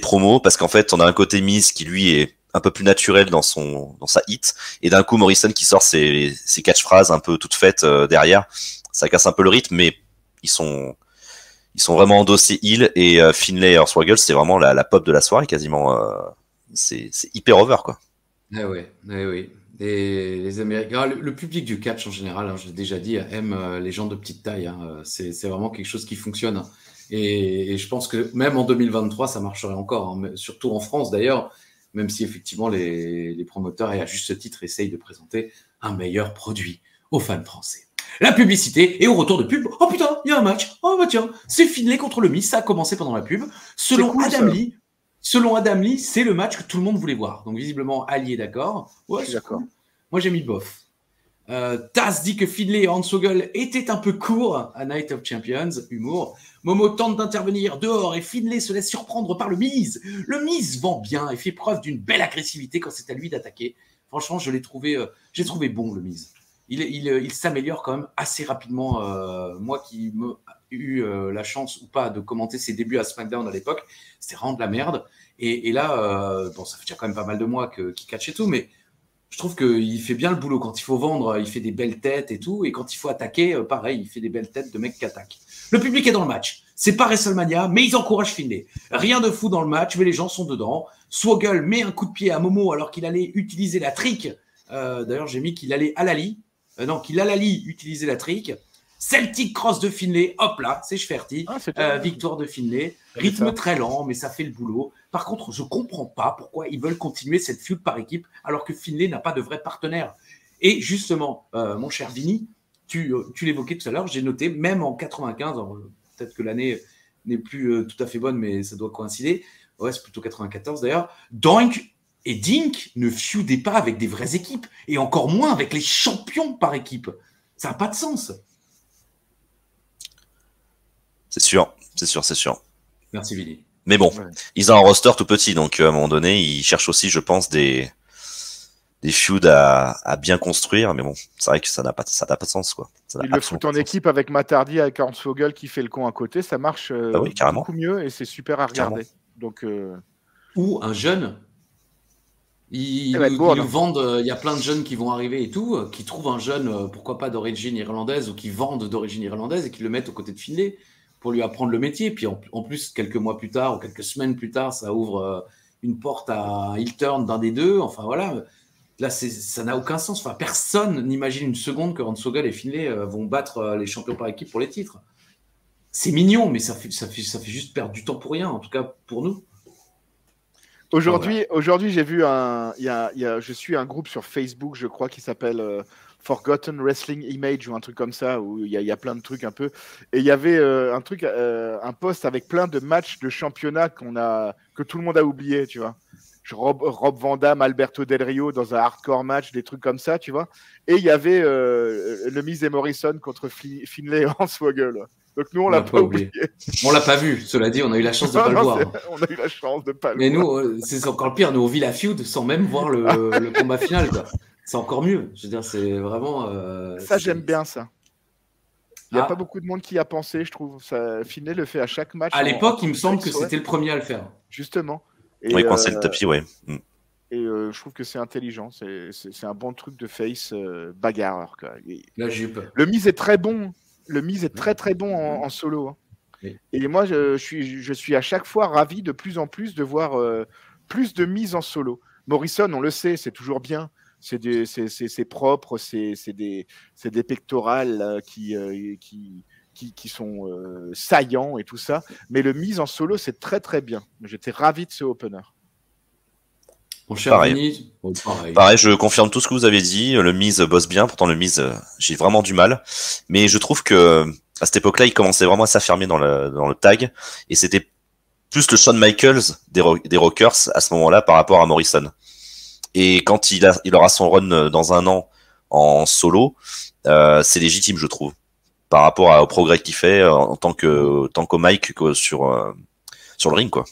promos, parce qu'en fait on a un côté Miz qui lui est un peu plus naturel dans sa hit, et d'un coup Morrison qui sort ses catchphrases un peu toutes faites derrière, ça casse un peu le rythme, mais ils sont vraiment endossés heel, et Finlay et Swoggle c'est vraiment la pop de la soirée quasiment, c'est hyper over quoi. Oui. Et les Américains, le public du catch en général, je l'ai déjà dit, aime les gens de petite taille. C'est vraiment quelque chose qui fonctionne. Et je pense que même en 2023, ça marcherait encore, surtout en France d'ailleurs, même si effectivement les promoteurs, et à juste titre, essayent de présenter un meilleur produit aux fans français. La publicité, et au retour de pub, oh putain, il y a un match, oh bah tiens, c'est Finlay contre le Miz, ça a commencé pendant la pub. Selon Adam Lee, c'est le match que tout le monde voulait voir. Donc visiblement, Ali est d'accord. Ouais, c'est d'accord. Cool. Moi, j'ai mis bof. Taz dit que Finlay et Hansogel étaient un peu courts à Night of Champions, humour. Momo tente d'intervenir dehors et Finlay se laisse surprendre par le Miz. Le Miz vend bien et fait preuve d'une belle agressivité quand c'est à lui d'attaquer. Franchement, j'ai trouvé bon, le Miz. Il s'améliore quand même assez rapidement. Moi qui me eu la chance ou pas de commenter ses débuts à SmackDown à l'époque, c'était vraiment de la merde. Et là, bon, ça fait déjà quand même pas mal de mois qu'il catch et tout, mais je trouve qu'il fait bien le boulot. Quand il faut vendre, il fait des belles têtes et tout. Et quand il faut attaquer, pareil, il fait des belles têtes de mecs qui attaquent. Le public est dans le match. C'est pas WrestleMania, mais ils encouragent Finlay. Rien de fou dans le match, mais les gens sont dedans. Swoggle met un coup de pied à Momo alors qu'il allait utiliser la trick. D'ailleurs, j'ai mis qu'il allait qu'il allait utiliser la trick. Celtic Cross de Finlay, hop là, c'est Schferty. Victoire de Finlay. Rythme très lent, mais ça fait le boulot. Par contre, je ne comprends pas pourquoi ils veulent continuer cette feud par équipe alors que Finlay n'a pas de vrai partenaire. Et justement, mon cher Vinny, tu l'évoquais tout à l'heure, j'ai noté, même en 95, peut-être que l'année n'est plus tout à fait bonne, mais ça doit coïncider. Ouais, c'est plutôt 94 d'ailleurs. Doink et Dink ne feudaient pas avec des vraies équipes, et encore moins avec les champions par équipe. Ça n'a pas de sens. C'est sûr. Merci, Vinny. Mais bon, ils ont un roster tout petit, donc à un moment donné, ils cherchent aussi, je pense, des feuds à bien construire. Mais bon, c'est vrai que ça n'a pas de sens, quoi. Ils le foutent en équipe avec Matt Hardy, avec Hornswoggle qui fait le con à côté, ça marche beaucoup mieux et c'est super à regarder. Donc, ou un jeune. Ils vendent, il y a plein de jeunes qui vont arriver et tout, qui trouvent un jeune, pourquoi pas d'origine irlandaise, ou qui vendent d'origine irlandaise et qui le mettent aux côtés de Finlay pour lui apprendre le métier. Puis en plus, quelques mois plus tard ou quelques semaines plus tard, ça ouvre une porte à heel turn d'un des deux. Enfin voilà, là ça n'a aucun sens. Enfin, personne n'imagine une seconde que Hornswoggle et Finlay vont battre les champions par équipe pour les titres. C'est mignon, mais ça fait juste perdre du temps pour rien, en tout cas pour nous. Aujourd'hui, j'ai vu je suis un groupe sur Facebook, je crois, qui s'appelle Forgotten Wrestling Image ou un truc comme ça, où il y a plein de trucs un peu. Et il y avait un post avec plein de matchs de championnat que tout le monde a oublié, tu vois. Rob Van Dam, Alberto Del Rio dans un hardcore match, des trucs comme ça, tu vois. Et il y avait le Miz et Morrison contre Finlay et Hornswoggle. Donc nous, on l'a pas oublié. On l'a pas vu, cela dit, on a eu la chance de pas le voir. On a eu la chance de pas le voir. Mais nous, c'est encore le pire, nous on vit la feud sans même voir le combat final, quoi. C'est encore mieux. Je veux dire, c'est vraiment. J'aime bien ça. Il n'y a pas beaucoup de monde qui y a pensé, je trouve. Finlay le fait à chaque match. À l'époque, il me semble que c'était le premier à le faire. Justement. Oui, coincer le tapis, oui. Et je trouve que c'est intelligent. C'est un bon truc de face bagarreur, quoi. La jupe. Le Miz est très bon. Le Miz est très très bon en solo. Hein. Oui. Et moi, je suis à chaque fois ravi de plus en plus de voir plus de Miz en solo. Morrison, on le sait, c'est toujours bien. C'est propre, c'est des pectorales qui sont saillants et tout ça. Mais le Miz en solo, c'est très très bien. J'étais ravi de ce opener. Mon cher Vinny, pareil, je confirme tout ce que vous avez dit. Le Miz bosse bien, pourtant le Miz, j'ai vraiment du mal. Mais je trouve que à cette époque-là, il commençait vraiment à s'affirmer dans le tag, et c'était plus le Shawn Michaels des Rockers à ce moment-là par rapport à Morrison. Et quand il aura son run dans un an en solo, c'est légitime, je trouve, par rapport au progrès qu'il fait en tant qu'au mic sur le ring, quoi.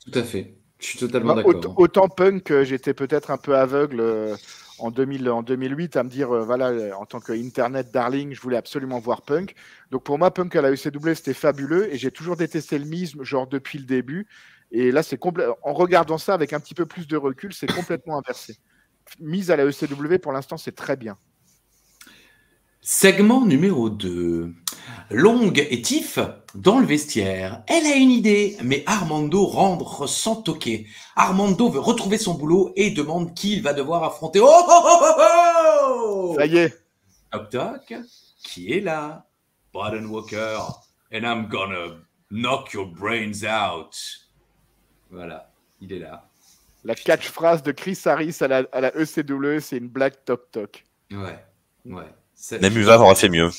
Tout à fait. Je suis totalement d'accord. Autant Punk, j'étais peut-être un peu aveugle en 2008 à me dire, voilà, en tant qu'Internet darling, je voulais absolument voir Punk. Donc pour moi, Punk à la ECW, c'était fabuleux et j'ai toujours détesté le Miz, genre depuis le début. Et là, en regardant ça avec un petit peu plus de recul, c'est complètement inversé. Miz à la ECW, pour l'instant, c'est très bien. Segment numéro 2. Long et Tiff dans le vestiaire. Elle a une idée, mais Armando rentre sans toquer. Armando veut retrouver son boulot et demande qui il va devoir affronter. Oh ça y est. Toc toc. Qui est là? Braden Walker. And I'm gonna knock your brains out. Voilà, il est là. La catchphrase de Chris Harris à la ECW, c'est une blague toc toc. Ouais. Même Uva aurait fait mieux.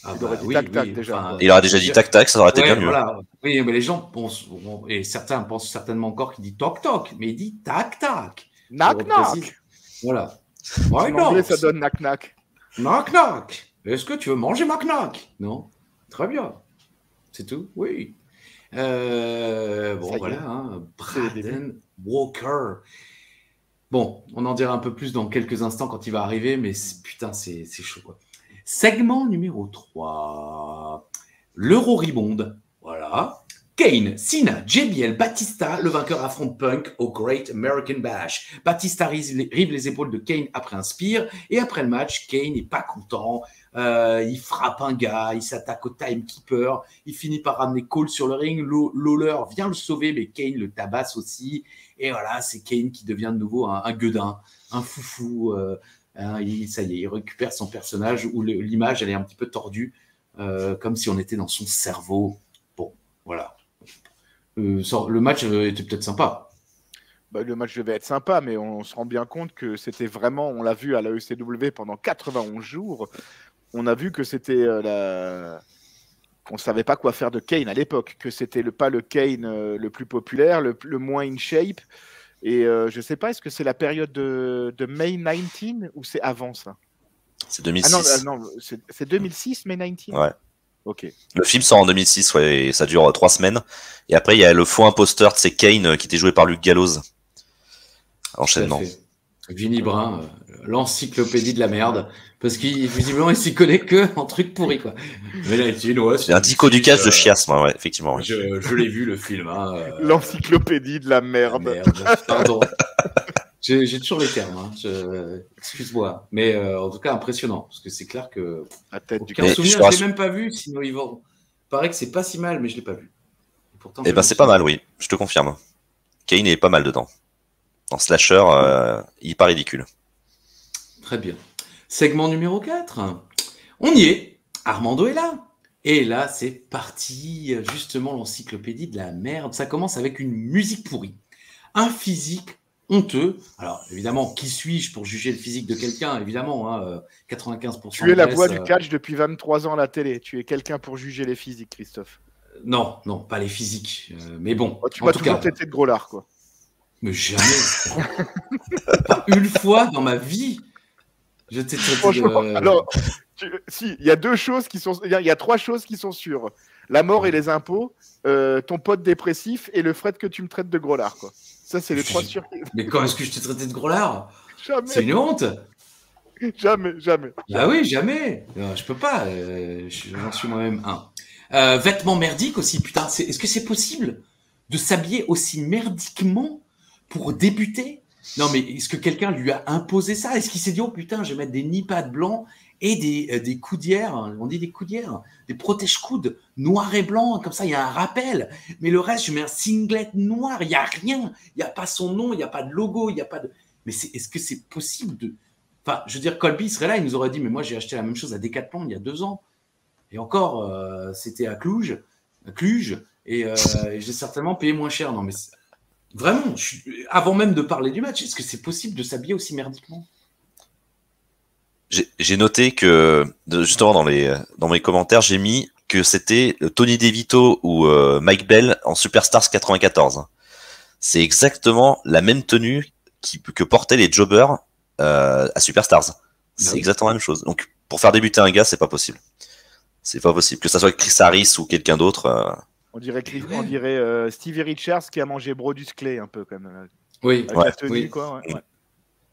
Il aurait dit tac-tac déjà. Enfin, il aurait déjà dit tac-tac, ça aurait été bien mieux. Voilà. Oui, mais les gens pensent, et certains pensent certainement encore qu'il dit toc-toc, mais il dit tac-tac. Knock-knock. Voilà. En anglais, ça donne knock-knock. Knock-knock. Est-ce que tu veux manger ma knock? Non. Très bien. C'est tout? Oui. Bon, voilà. Hein. Braden Walker. Bon, on en dira un peu plus dans quelques instants quand il va arriver, mais putain, c'est chaud, quoi. Segment numéro 3. l'Euro Rebound. Voilà. Kane, Cena, JBL, Batista, le vainqueur affronte Punk au Great American Bash. Batista rive les épaules de Kane après un spear et après le match, Kane n'est pas content. Il frappe un gars, il s'attaque au timekeeper, il finit par ramener Cole sur le ring. Lawler vient le sauver, mais Kane le tabasse aussi. Et voilà, c'est Kane qui devient de nouveau un gueudin, un foufou. Ça y est, il récupère son personnage où l'image elle est un petit peu tordue, comme si on était dans son cerveau. Bon, voilà. Le match était peut-être sympa. Bah, le match devait être sympa, mais on se rend bien compte que c'était vraiment, on l'a vu à la ECW pendant 91 jours, on a vu que c'était on savait pas quoi faire de Kane à l'époque, que c'était pas le Kane le plus populaire, le moins in shape. Et je sais pas, est-ce que c'est la période de May 19 ou c'est avant ça? C'est 2006. Non, c'est 2006, May 19. Ouais. Ok. Le film sort en 2006, ouais, et ça dure 3 semaines. Et après, il y a le faux imposteur, c'est Kane, qui était joué par Luke Gallows. Enchaînement. Vinny Brun, l'encyclopédie de la merde, parce qu'il visiblement il s'y connaît que en trucs pourris quoi. Mais là, c'est un dico du cache de chiasme, ouais, effectivement. Ouais. Je l'ai vu le film. Hein, l'encyclopédie de la merde. Pardon. J'ai toujours les termes. Hein. Excuse-moi, mais en tout cas impressionnant, parce que c'est clair que. Aucun souvenir, je l'ai même pas vu. Sinon ils vont. Paraît que c'est pas si mal, mais je l'ai pas vu. Pourtant, c'est pas mal, oui. Je te confirme. Kane est pas mal dedans. En slasher, il est pas ridicule. Très bien. Segment numéro 4. On y est. Armando est là. Et là, c'est parti. Justement, l'encyclopédie de la merde. Ça commence avec une musique pourrie. Un physique honteux. Alors, évidemment, qui suis-je pour juger le physique de quelqu'un? Évidemment, hein, 95%. Tu es la voix du catch depuis 23 ans à la télé. Tu es quelqu'un pour juger les physiques, Christophe. Non, pas les physiques. Mais bon. Tu m'as toujours traité de gros lard, quoi. Mais jamais. Pas une fois dans ma vie. Je t'ai traité de... Alors, si, il y a 2 choses qui sont... Il y a 3 choses qui sont sûres. La mort et les impôts, ton pote dépressif et le fait que tu me traites de gros lard, quoi. Ça, c'est les 3 sûrs. Mais quand est-ce que je t'ai traité de gros lard? Jamais. C'est une honte. Jamais. Ah oui, jamais. Je peux pas. J'en suis moi-même un. Vêtements merdiques aussi, putain. Est-ce que c'est possible de s'habiller aussi merdiquement pour débuter? Non, mais est-ce que quelqu'un lui a imposé ça? Est-ce qu'il s'est dit, oh putain, je vais mettre des knee-pads blancs et des coudières, on dit des coudières, des protège-coudes noirs et blancs, comme ça, il y a un rappel. Mais le reste, je mets un singlet noir, il n'y a rien. Il n'y a pas son nom, il n'y a pas de logo, il n'y a pas de... Mais est-ce que c'est possible de... Enfin, je veux dire, Colby serait là, il nous aurait dit, mais moi, j'ai acheté la même chose à Decathlon il y a 2 ans. Et encore, c'était à Cluj, et j'ai certainement payé moins cher. Non, mais vraiment, avant même de parler du match, est-ce que c'est possible de s'habiller aussi merdiquement? J'ai noté que, justement, dans mes commentaires, j'ai mis que c'était Tony DeVito ou Mike Bell en Superstars 94. C'est exactement la même tenue que portaient les jobbers à Superstars. C'est exactement la même chose. Donc, pour faire débuter un gars, c'est pas possible. C'est pas possible. Que ça soit Chris Harris ou quelqu'un d'autre. On dirait Stevie Richards qui a mangé Brodus Clay un peu, quand même. Oui. Avec la tenue, quoi. Ouais.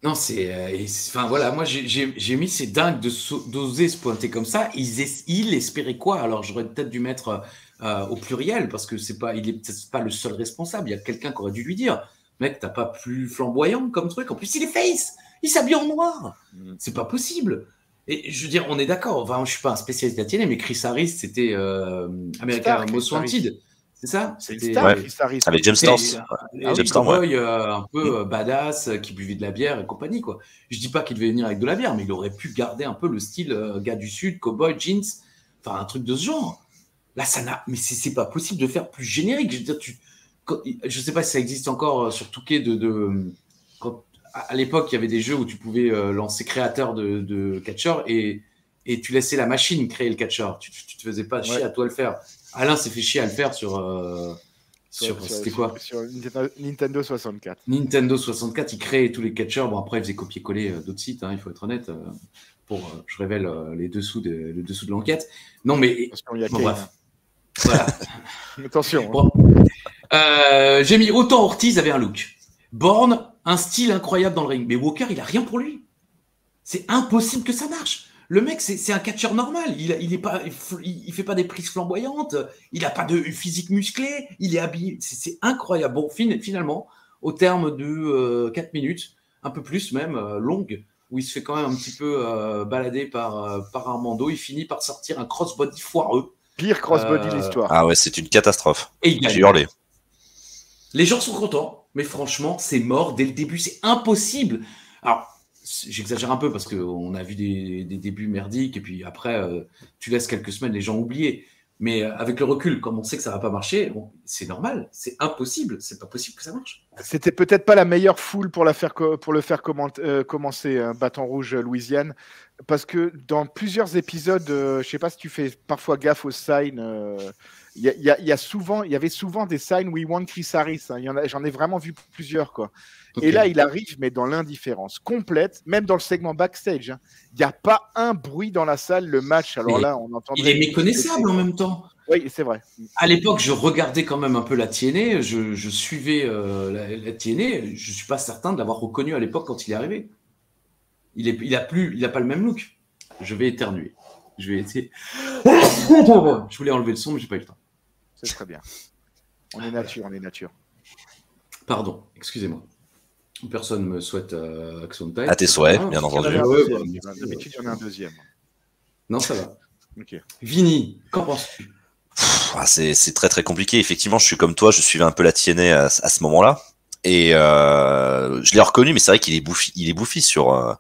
Non, enfin voilà, moi j'ai mis, c'est dingue d'oser se pointer comme ça. Il espérait quoi? Alors j'aurais peut-être dû mettre au pluriel parce que il est peut-être pas le seul responsable. Il y a quelqu'un qui aurait dû lui dire, mec, t'as pas plus flamboyant comme truc. En plus, il est face, il s'habille en noir. C'est pas possible. Et je veux dire, on est d'accord. Enfin, je suis pas un spécialiste de la télé, mais Chris Harris, c'était American Most Wanted. C'est ça? C'était Star, Chris Harris. Avec James Storm. James Storm, un peu badass, qui buvait de la bière et compagnie, quoi. Je dis pas qu'il devait venir avec de la bière, mais il aurait pu garder un peu le style gars du Sud, cowboy, jeans, enfin un truc de ce genre. Là, mais c'est pas possible de faire plus générique. Je veux dire, je sais pas si ça existe encore sur Touquet quand, à l'époque, il y avait des jeux où tu pouvais lancer créateur de catcheur et tu laissais la machine créer le catcheur. Tu te faisais pas chier à toi le faire. Alain s'est fait chier à le faire sur c'était quoi? Sur Nintendo 64. Nintendo 64, il créait tous les catcheurs. Bon, après, il faisait copier-coller d'autres sites, hein, il faut être honnête. Je révèle le dessous de l'enquête. Non, mais... Bon, bref. Voilà. Attention. Bon. J'ai mis autant Ortiz avait un look. Bourne, un style incroyable dans le ring. Mais Walker, il a rien pour lui. C'est impossible que ça marche. Le mec, c'est un catcheur normal. Il fait pas des prises flamboyantes. Il a pas de physique musclé. Il est habillé. C'est incroyable. Bon, finalement, au terme de 4 minutes, un peu plus même, longue, où il se fait quand même un petit peu balader par Armando, il finit par sortir un crossbody foireux. Pire crossbody de l'histoire. Ah ouais, c'est une catastrophe. Et il gagne. J'ai hurlé. Les gens sont contents, mais franchement, c'est mort dès le début. C'est impossible. Alors, j'exagère un peu parce qu'on a vu des débuts merdiques et puis après, tu laisses quelques semaines, les gens oublier. Mais avec le recul, comme on sait que ça va pas marcher, bon, c'est normal, c'est impossible, c'est pas possible que ça marche. C'était peut-être pas la meilleure foule pour le faire commencer, hein, Bâton Rouge Louisiane, parce que dans plusieurs épisodes, je sais pas si tu fais parfois gaffe aux signs. Il y avait souvent des signs We Want Chris Harris. Hein, j'en ai vraiment vu plusieurs, quoi. Okay. Et là, il arrive, mais dans l'indifférence complète, même dans le segment backstage. Hein. Il n'y a pas un bruit dans la salle, le match. Alors là, on entend. Il est méconnaissable en même temps. Oui, c'est vrai. À l'époque, je regardais quand même un peu la TNA. Je suivais la TNA. Je ne suis pas certain de l'avoir reconnu à l'époque quand il est arrivé. Il a pas le même look. Je vais éternuer. Je voulais enlever le son, mais j'ai pas eu le temps. C'est très bien. On est nature. Pardon, excusez-moi. Personne ne me souhaite action de taille. À tes souhaits, bien entendu. D'habitude, il y en a un deuxième. Non, ça va. Okay. Vinny, qu'en penses-tu? C'est très très compliqué. Effectivement, je suis comme toi, je suivais un peu la TNA à ce moment-là. Et je l'ai reconnu, mais c'est vrai qu'il est bouffi sur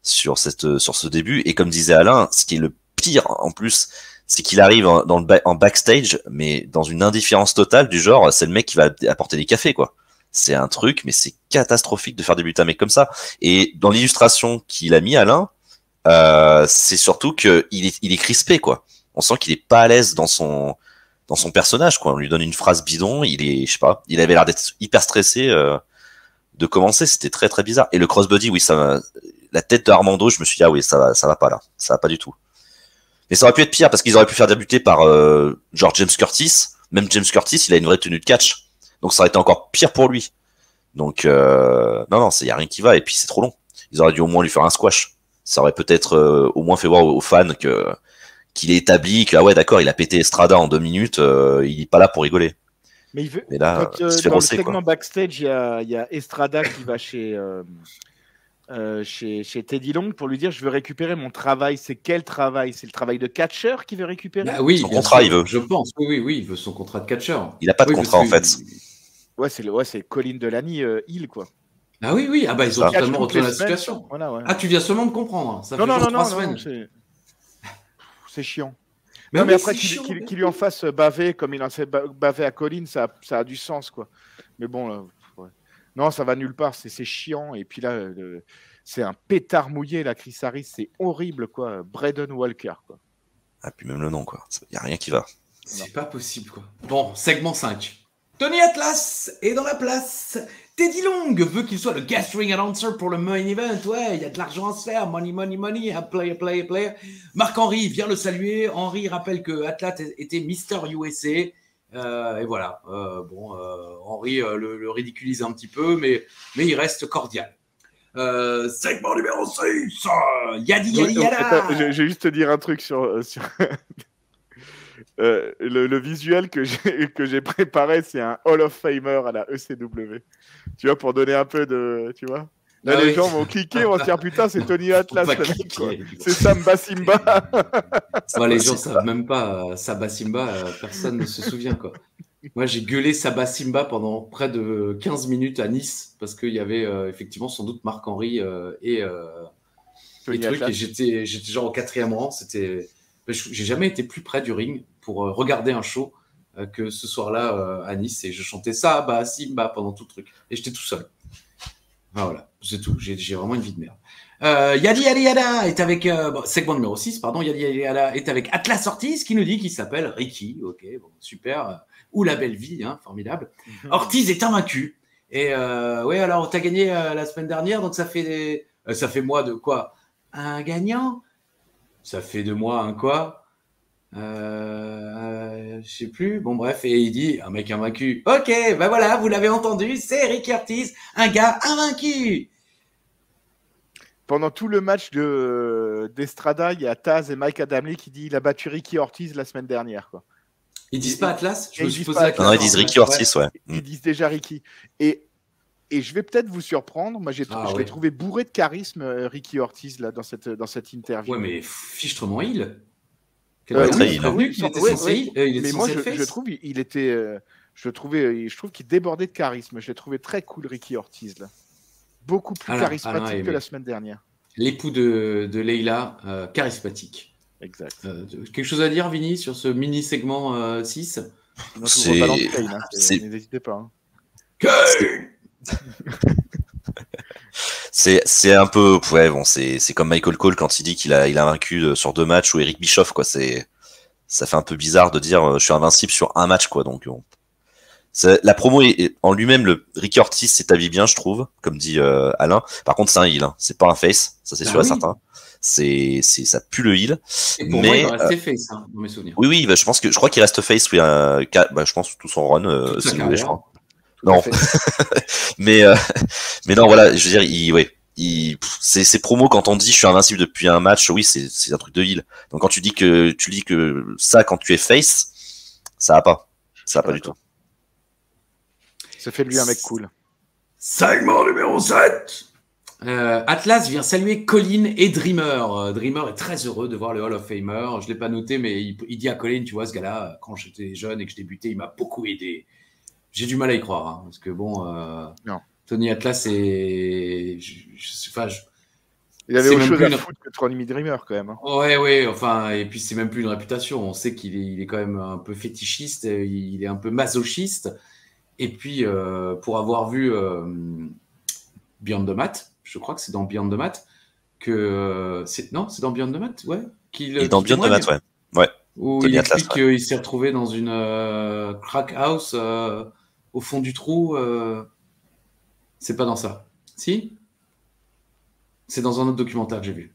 ce début. Et comme disait Alain, ce qui est le pire en plus, c'est qu'il arrive en backstage, mais dans une indifférence totale du genre, c'est le mec qui va apporter des cafés, quoi. C'est un truc, mais c'est catastrophique de faire débuter un mec comme ça. Et dans l'illustration qu'il a mis, Alain, c'est surtout qu'il est crispé, quoi. On sent qu'il est pas à l'aise dans son personnage, quoi. On lui donne une phrase bidon, je sais pas, il avait l'air d'être hyper stressé de commencer. C'était très très bizarre. Et le crossbody, oui, la tête de Armando, je me suis dit, ah oui, ça va pas là, ça va pas du tout. Mais ça aurait pu être pire parce qu'ils auraient pu faire débuter par genre James Curtis. Même James Curtis, il a une vraie tenue de catch. Donc ça aurait été encore pire pour lui. Donc non, y a rien qui va. Et puis c'est trop long. Ils auraient dû au moins lui faire un squash. Ça aurait peut-être au moins fait voir aux fans qu'il est établi, que ah ouais d'accord, il a pété Estrada en 2 minutes, il est pas là pour rigoler. Mais là, dans le segment backstage, il y a Estrada qui va chez Teddy Long pour lui dire je veux récupérer mon travail. C'est quel travail? C'est le travail de catcheur qu'il veut récupérer? Oui, son contrat, il veut. Je pense. Oui, il veut son contrat de catcheur. Il a pas de contrat en fait. Ouais, c'est Colin Delaney Hill, quoi. Ah oui, ah bah ils ont totalement retourné la situation. Voilà, ouais. Ah, tu viens seulement de comprendre. Ça fait 3 semaines. C'est chiant. Mais après qu'il lui en fasse baver comme il en fait baver à Colin, ça a du sens, quoi. Mais bon, là, ouais. Non, ça va nulle part. C'est chiant. Et puis là, c'est un pétard mouillé, là, Chris Harris. C'est horrible, quoi. Braden Walker, quoi. Ah, puis même le nom, quoi. Il n'y a rien qui va. C'est pas possible, quoi. Bon, segment 5. Tony Atlas est dans la place. Teddy Long veut qu'il soit le guest ring announcer pour le main event. Ouais, il y a de l'argent à se faire. Money. Player. Marc-Henry vient le saluer. Henry rappelle que Atlas était Mr. USA. Et voilà. Henry le ridiculise un petit peu, mais il reste cordial. Segment numéro 6. Yadi yada. Je vais juste te dire un truc sur... le visuel que j'ai préparé, c'est un Hall of Famer à la ECW. Tu vois, pour donner un peu de... Tu vois là, les gens vont cliquer, vont se dire putain, c'est Tony Atlas, le mec, quoi. C'est Samba Simba. Les gens savent même pas Samba Simba, personne ne se souvient, quoi. Moi, j'ai gueulé Samba Simba pendant près de 15 minutes à Nice parce qu'il y avait effectivement sans doute Marc-Henry et trucs. Et j'étais genre au 4e rang. J'ai jamais été plus près du ring pour regarder un show que ce soir-là à Nice, et je chantais Samba Simba pendant tout le truc. Et j'étais tout seul. Voilà, c'est tout. J'ai vraiment une vie de merde. Yadi Yada est avec segment numéro 6, pardon. Yadi Yada est avec Atlas Ortiz qui nous dit qu'il s'appelle Ricky. Ok, bon, super. Ou la belle vie, hein, formidable. Ortiz est invaincu. Et ouais, alors t'as gagné la semaine dernière, donc ça fait moi de quoi? Un gagnant? Ça fait de moi un quoi? Je sais plus. Bon, bref, et il dit un mec invaincu. Ok, ben voilà, vous l'avez entendu, c'est Ricky Ortiz, un gars invaincu. Pendant tout le match d'Estrada, il y a Taz et Mike Adamle qui dit il a battu Ricky Ortiz la semaine dernière. Quoi. Ils disent pas Atlas? Je me Ils suis disent posé pas la Atlas. Non, ils question. disent Ricky Ortiz, ouais. Ils disent déjà Ricky. Et je vais peut-être vous surprendre. Moi, je l'ai trouvé bourré de charisme, Ricky Ortiz, là, dans cette interview. Ouais, mais fichtrement il. Ouais, très il. Il était censé mais moi, être face. je trouve il était. Je trouve qu'il débordait de charisme. Je l'ai trouvé très cool, Ricky Ortiz, là. Beaucoup plus charismatique que la semaine dernière. L'époux de Leila, charismatique. Exact. Quelque chose à dire, Vinny, sur ce mini segment 6? N'hésitez pas. Hein. C'est un peu, ouais, bon, c'est comme Michael Cole quand il dit qu'il a vaincu sur 2 matchs, ou Eric Bischoff, quoi. Ça fait un peu bizarre de dire je suis invincible sur un match, quoi. Donc bon. La promo en lui-même, le Ricky Ortiz s'établit bien, je trouve, comme dit Alain. Par contre, c'est un heel, hein. C'est pas un face, ça c'est sûr et certain. Ça pue le heel. Et pour moi, il va rester face, hein, dans mes souvenirs. Oui, bah, je crois qu'il reste face, oui, je pense tout son run, c'est nouveau, je crois. Non, mais non, voilà, je veux dire, ces promos quand on dit je suis invincible depuis un match, oui, c'est un truc de heel. Donc quand tu dis que ça quand tu es face, ça va pas du tout. Ça fait de lui un mec cool. Segment numéro 7. Atlas vient saluer Colin et Dreamer. Dreamer est très heureux de voir le Hall of Famer. Je ne l'ai pas noté, mais il dit à Colin, tu vois, ce gars-là, quand j'étais jeune et que je débutais, il m'a beaucoup aidé. J'ai du mal à y croire, hein, parce que bon, Tony Atlas est... il avait autre chose à foutre que Tony Dreamer, quand même. Hein. Ouais, enfin, et puis c'est même plus une réputation. On sait qu'il est quand même un peu fétichiste, il est un peu masochiste. Et puis, pour avoir vu Beyond the Mat, je crois que c'est dans Beyond the Mat, c'est dans Beyond the Mat, ouais. Et dans Beyond the Mat, ouais. Où il explique qu'il s'est retrouvé dans une crack house au fond du trou. C'est pas dans ça. Si? C'est dans un autre documentaire que j'ai vu.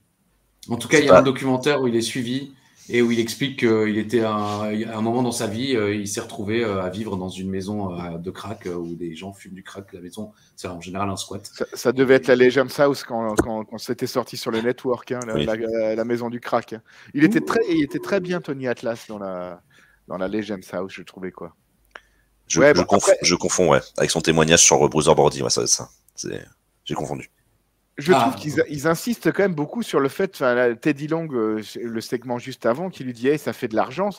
En tout cas, il y a un documentaire où il est suivi et où il explique qu'il était à un moment dans sa vie, il s'est retrouvé à vivre dans une maison de crack où des gens fument du crack. La maison, c'est en général un squat. Ça devait être la Legends House quand c'était sorti sur le network, hein, la maison du crack. Hein. Il était très bien, Tony Atlas, dans la Legends House, je trouvais, quoi. Je confonds, ouais, avec son témoignage sur Bruiser Brody, ouais, ça. J'ai confondu. Je trouve qu'ils insistent quand même beaucoup sur le fait, Teddy Long, le segment juste avant, qui lui dit hey, ça fait de l'argent,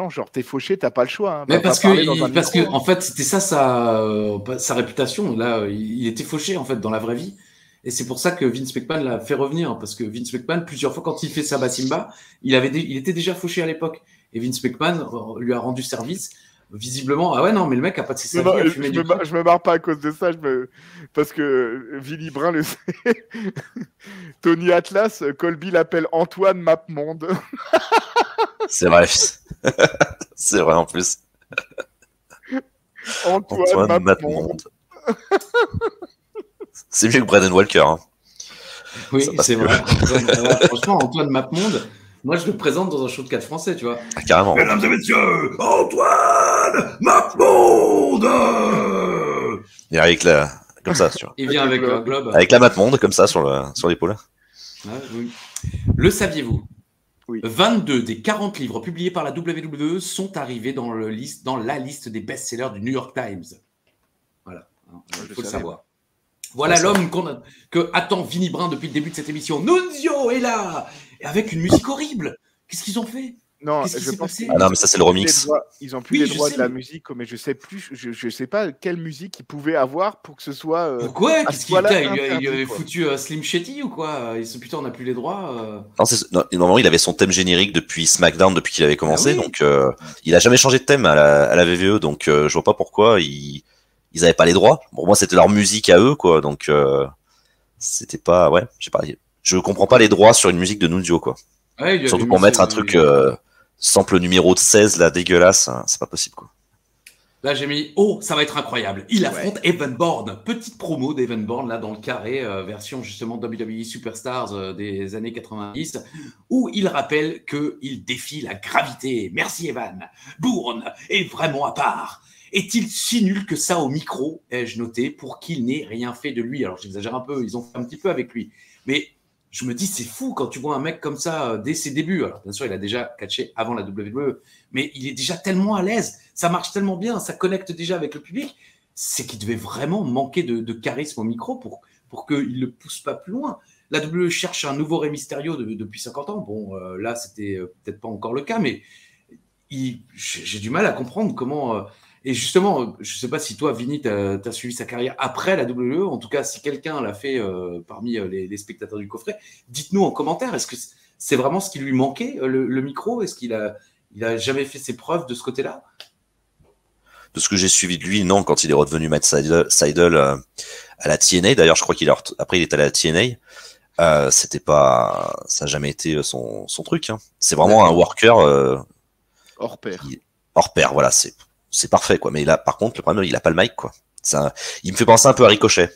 genre t'es fauché, t'as pas le choix. Hein, mais parce que en fait, c'était ça sa réputation. Là, il était fauché en fait dans la vraie vie. Et c'est pour ça que Vince McMahon l'a fait revenir, parce que Vince McMahon, plusieurs fois, quand il fait Saba Simba, il était déjà fauché à l'époque. Et Vince McMahon lui a rendu service. Visiblement, ah ouais, non, mais le mec a pas de ses avis. Je me marre pas à cause de ça, parce que Vinny Brun le sait. Tony Atlas, Colby l'appelle Antoine Mapmonde. C'est vrai. C'est vrai en plus. Antoine Mapmonde. C'est mieux que Braden Walker. Hein. Oui, c'est vrai. Franchement, Antoine Mapmonde. Moi, je le présente dans un show de 4 français, tu vois. Ah, carrément. Mesdames et messieurs, Antoine Mapmonde. Et avec comme ça, tu vois. Il vient avec un globe. Avec la Mapmonde, comme ça, sur l'épaule. Ah, oui. Le saviez-vous? Oui. 22 des 40 livres publiés par la WWE sont arrivés dans la liste des best-sellers du New York Times. Voilà, il faut le savoir. Voilà l'homme que attend Vinny Brun depuis le début de cette émission. Nunzio est là, et avec une musique horrible. Qu'est-ce qu'ils ont fait? Non, je pense. Ah non, mais ça c'est le remix. Ils ont plus les droits de la musique, mais je sais plus. Je sais pas quelle musique ils pouvaient avoir pour que ce soit. Pourquoi? Qu'est-ce qu'il avait foutu Slim Shetty ou quoi? Putain, on n'a plus les droits. Non, normalement, il avait son thème générique depuis SmackDown, depuis qu'il avait commencé, donc il a jamais changé de thème à la VVE, donc je vois pas pourquoi ils avaient pas les droits. Pour moi, c'était leur musique à eux, quoi. Donc c'était pas, ouais, je sais pas. Je comprends pas les droits sur une musique de Nunzio, quoi. Ouais, surtout pour mettre un truc sample numéro 16 là, dégueulasse, hein, c'est pas possible, quoi. Là, j'ai mis ça va être incroyable. Il affronte Evan Bourne. Petite promo d'Evan Bourne là dans le carré, version justement WWE Superstars des années 90, où il rappelle qu'il défie la gravité. Merci Evan. Bourne est vraiment à part. Est-il si nul que ça au micro, ai-je noté, pour qu'il n'ait rien fait de lui? Alors j'exagère un peu, ils ont fait un petit peu avec lui. Mais je me dis, c'est fou quand tu vois un mec comme ça dès ses débuts. Alors, bien sûr, il a déjà catché avant la WWE, mais il est déjà tellement à l'aise, ça marche tellement bien, ça connecte déjà avec le public. C'est qu'il devait vraiment manquer de charisme au micro pour qu'il ne le pousse pas plus loin. La WWE cherche un nouveau Rey Mysterio depuis 50 ans. Bon, là, c'était peut-être pas encore le cas, mais j'ai du mal à comprendre comment. Et justement, je ne sais pas si toi, Vinny, tu as suivi sa carrière après la WWE. En tout cas, si quelqu'un l'a fait parmi les spectateurs du coffret, dites-nous en commentaire. Est-ce que c'est vraiment ce qui lui manquait, le micro? Est-ce qu'il a jamais fait ses preuves de ce côté-là? De ce que j'ai suivi de lui, non, quand il est redevenu Matt Sydal à la TNA, d'ailleurs, je crois après il est allé à la TNA, c'était pas, ça n'a jamais été son truc, hein. C'est vraiment un worker, hors pair. Hors pair, voilà, c'est parfait, quoi. Mais là, par contre, le problème, il a pas le mic, quoi. Il me fait penser un peu à Ricochet.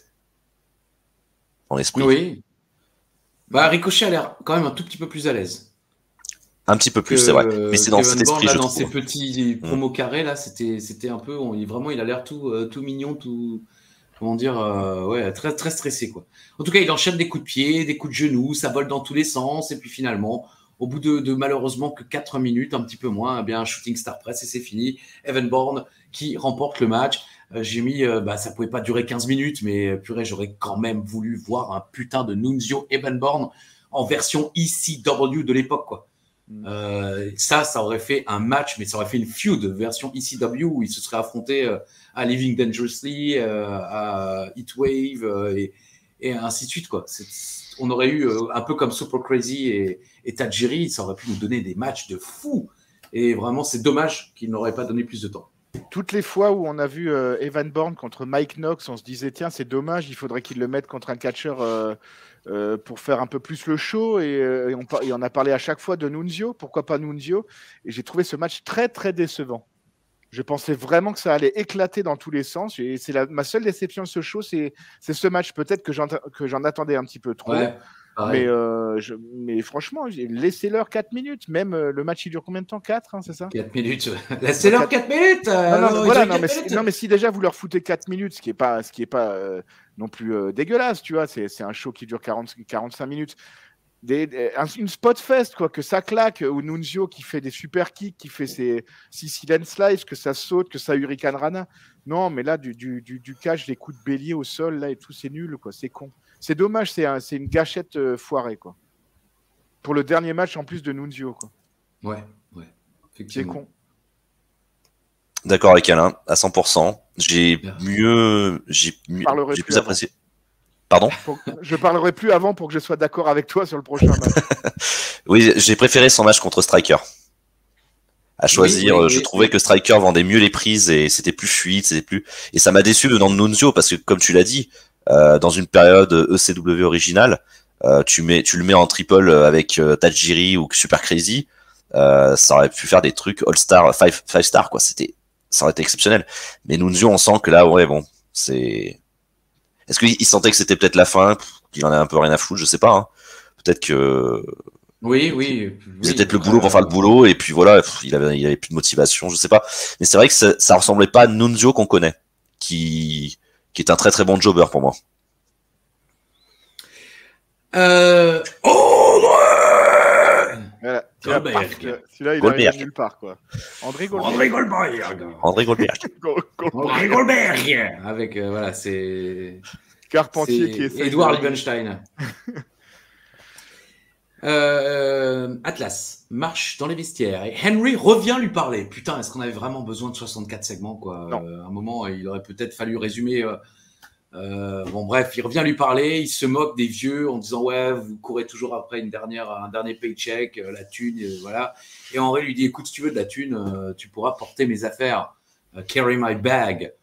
Dans l'esprit. Oui. Bah, Ricochet a l'air quand même un tout petit peu plus à l'aise. Un petit peu plus, c'est vrai. Mais c'est dans cet esprit, là, je dans trouve. ces petits promos carrés, là, c'était un peu. Vraiment, il a l'air tout mignon, tout. Comment dire, ouais, très, très stressé, quoi. En tout cas, il enchaîne des coups de pied, des coups de genoux, ça vole dans tous les sens, et puis finalement, au bout de malheureusement que 4 minutes, un petit peu moins, eh bien, un shooting star press et c'est fini. Evan Bourne qui remporte le match. J'ai mis, ça pouvait pas durer 15 minutes, mais purée, j'aurais quand même voulu voir un putain de Nunzio Evan Bourne en version ECW de l'époque, quoi. Ça aurait fait un match, mais ça aurait fait une feud version ECW où ils se seraient affrontés à Living Dangerously, à Heatwave et ainsi de suite, quoi. On aurait eu un peu comme Super Crazy et Tajiri, ça aurait pu nous donner des matchs de fou. Et vraiment, c'est dommage qu'ils n'auraient pas donné plus de temps. Toutes les fois où on a vu Evan Bourne contre Mike Knox, on se disait tiens, c'est dommage, il faudrait qu'il le mette contre un catcheur pour faire un peu plus le show. Et on a parlé à chaque fois de Nunzio, pourquoi pas Nunzio. Et j'ai trouvé ce match très très décevant. Je pensais vraiment que ça allait éclater dans tous les sens. Et c'est ma seule déception de ce show, c'est ce match. Peut-être que j'en attendais un petit peu trop. Ouais, mais franchement, laissez-leur 4 minutes. Même le match, il dure combien de temps? 4, hein, c'est ça? 4 minutes. Laissez-leur 4 minutes. Non, mais si déjà vous leur foutez 4 minutes, ce qui est pas non plus dégueulasse, tu vois, c'est un show qui dure 45 minutes. Une spot fest, quoi, que ça claque, ou Nunzio qui fait des super kicks, qui fait ses Sicilian Slice, que ça saute, que ça Hurricane Rana. Non, mais là, du catch, des coups de bélier au sol, là, et tout, c'est nul, quoi, c'est con. C'est dommage, c'est une gâchette foirée, quoi. Pour le dernier match, en plus de Nunzio, quoi. Ouais, c'est con. D'accord avec Alain, à 100%. J'ai plus apprécié. Pardon ? Je parlerai plus avant pour que je sois d'accord avec toi sur le prochain match. Oui, j'ai préféré son match contre Striker. À choisir, je trouvais que Striker vendait mieux les prises et c'était plus fluide, et ça m'a déçu venant de Nunzio parce que comme tu l'as dit, dans une période ECW originale, tu le mets en triple avec Tajiri ou Super Crazy, ça aurait pu faire des trucs All-Star, 5 star, quoi. Ça aurait été exceptionnel. Mais Nunzio, on sent que là, ouais, bon, c'est... Est-ce qu'il sentait que c'était peut-être la fin, qu'il en a un peu rien à foutre, je sais pas, hein. Peut-être que... Oui. C'était peut-être le boulot pour faire le boulot, et puis voilà, il avait plus de motivation, je sais pas. Mais c'est vrai que ça ressemblait pas à Nunzio qu'on connaît, qui est un très très bon jobber pour moi. Voilà. Celui-là, il arrive nulle part, quoi. André Goldberg. Avec, voilà, c'est... Carpentier qui est... Edouard Liebenstein. Atlas marche dans les vestiaires et Henry revient lui parler. Putain, est-ce qu'on avait vraiment besoin de 64 segments, quoi? À un moment, il aurait peut-être fallu résumer... bon, bref, il revient lui parler, il se moque des vieux en disant ouais, vous courez toujours après un dernier paycheck, la thune, voilà. Et Henry lui dit écoute, si tu veux de la thune, tu pourras porter mes affaires, carry my bag,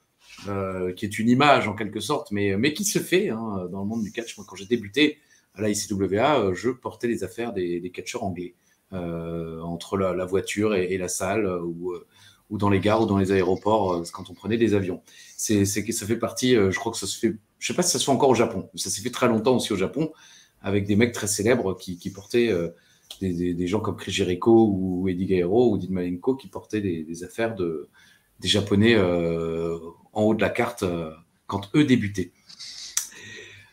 qui est une image en quelque sorte, mais qui se fait hein, dans le monde du catch. Moi, quand j'ai débuté à la ICWA, je portais les affaires des catcheurs anglais entre la voiture et la salle ou dans les gares ou dans les aéroports quand on prenait des avions. C'est que ça fait partie, je crois que ça se fait, je sais pas si ça se fait encore au Japon, mais ça s'est fait très longtemps aussi au Japon, avec des mecs très célèbres qui portaient des gens comme Chris Jericho ou Eddie Guerrero ou Dean Malenko qui portaient des affaires des Japonais en haut de la carte quand eux débutaient.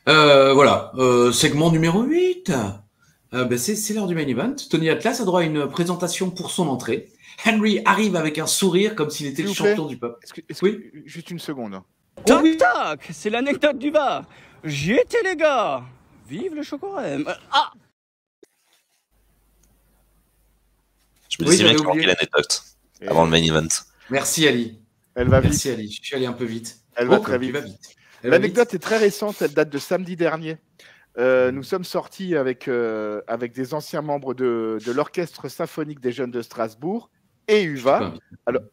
Voilà, segment numéro 8. C'est l'heure du main event. Tony Atlas a droit à une présentation pour son entrée. Henry arrive avec un sourire comme s'il était le champion du peuple. Oui, juste une seconde. Tac, tac, c'est l'anecdote du bar. J'y étais, les gars. Vive le chocorème. Ah, Je me disais bien qu'il manquait l'anecdote avant le main event. Merci Ali. Elle va Merci Ali. Je suis allé un peu vite. Elle va très vite. vite. L'anecdote est très récente, elle date de samedi dernier. Nous sommes sortis avec des anciens membres de l'Orchestre symphonique des jeunes de Strasbourg et Uva,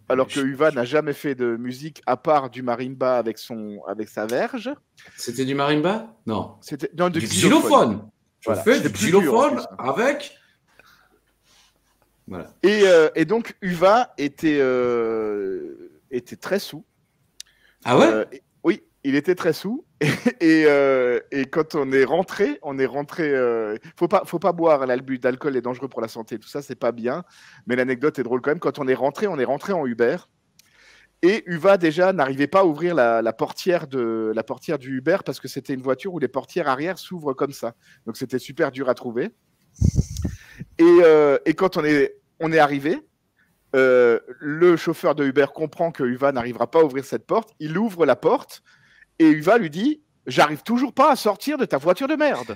alors que Uva n'a jamais fait de musique à part du marimba avec sa verge. C'était du marimba? Non. C'était du xylophone. Voilà. Je fais du xylophone avec... Voilà. Et donc Uva était très saoul. Ah ouais? Oui, il était très saoul. Et quand on est rentré, faut pas boire, l'abus d'alcool est dangereux pour la santé, tout ça, c'est pas bien. Mais l'anecdote est drôle quand même. Quand on est rentré en Uber. Et Uva déjà n'arrivait pas à ouvrir la portière du Uber parce que c'était une voiture où les portières arrière s'ouvrent comme ça. Donc c'était super dur à trouver. Et quand on est arrivé, le chauffeur de Uber comprend que Uva n'arrivera pas à ouvrir cette porte. Il ouvre la porte et Uva lui dit « J'arrive toujours pas à sortir de ta voiture de merde. »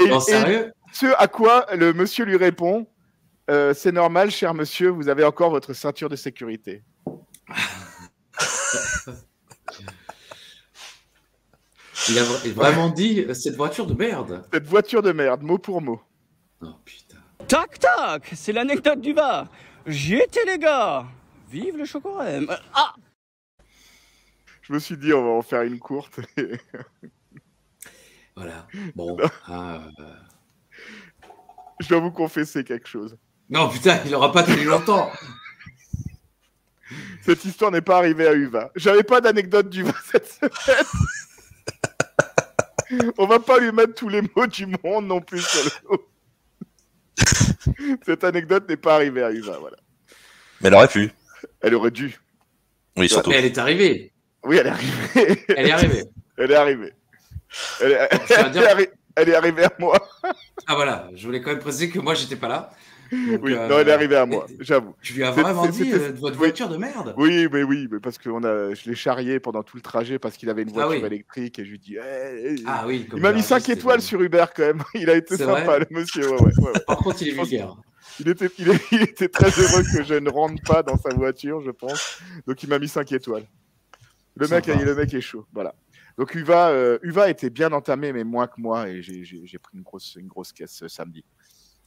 Non, sérieux ? Ce à quoi le monsieur lui répond « C'est normal, cher monsieur, vous avez encore votre ceinture de sécurité. » Il a vraiment dit cette voiture de merde. Cette voiture de merde, mot pour mot. Oh putain. tac, tac, c'est l'anecdote du bar. J'y étais, les gars. Vive le chocorème. Ah, Je me suis dit, on va en faire une courte. Voilà. Bon. Je dois vous confesser quelque chose. Non, putain, il aura pas tenu longtemps. Cette histoire n'est pas arrivée à Uva. J'avais pas d'anecdote d'Uva cette semaine. On va pas lui mettre tous les mots du monde non plus sur le dos. Cette anecdote n'est pas arrivée à Uva, voilà. Mais elle aurait pu. Elle aurait dû. Oui, surtout. Mais elle est arrivée. Oui, elle est arrivée. Elle est arrivée. Elle est arrivée. Elle est arrivée à moi. Ah voilà, je voulais quand même préciser que moi, j'étais pas là. Donc, Oui, non, elle est arrivée à moi, j'avoue. Tu lui as vraiment dit de votre voiture de merde. Oui, mais parce que je l'ai charrié pendant tout le trajet parce qu'il avait une voiture électrique et je lui dis. Ah oui. Il m'a mis 5 étoiles sur Uber quand même. Il a été sympa, le monsieur. Ouais. Par contre, il est vulgaire. Il était très heureux que je ne rentre pas dans sa voiture, je pense. Donc il m'a mis 5 étoiles. Le mec est chaud. Voilà. Donc Uva était bien entamé, mais moins que moi, et j'ai pris une grosse caisse samedi.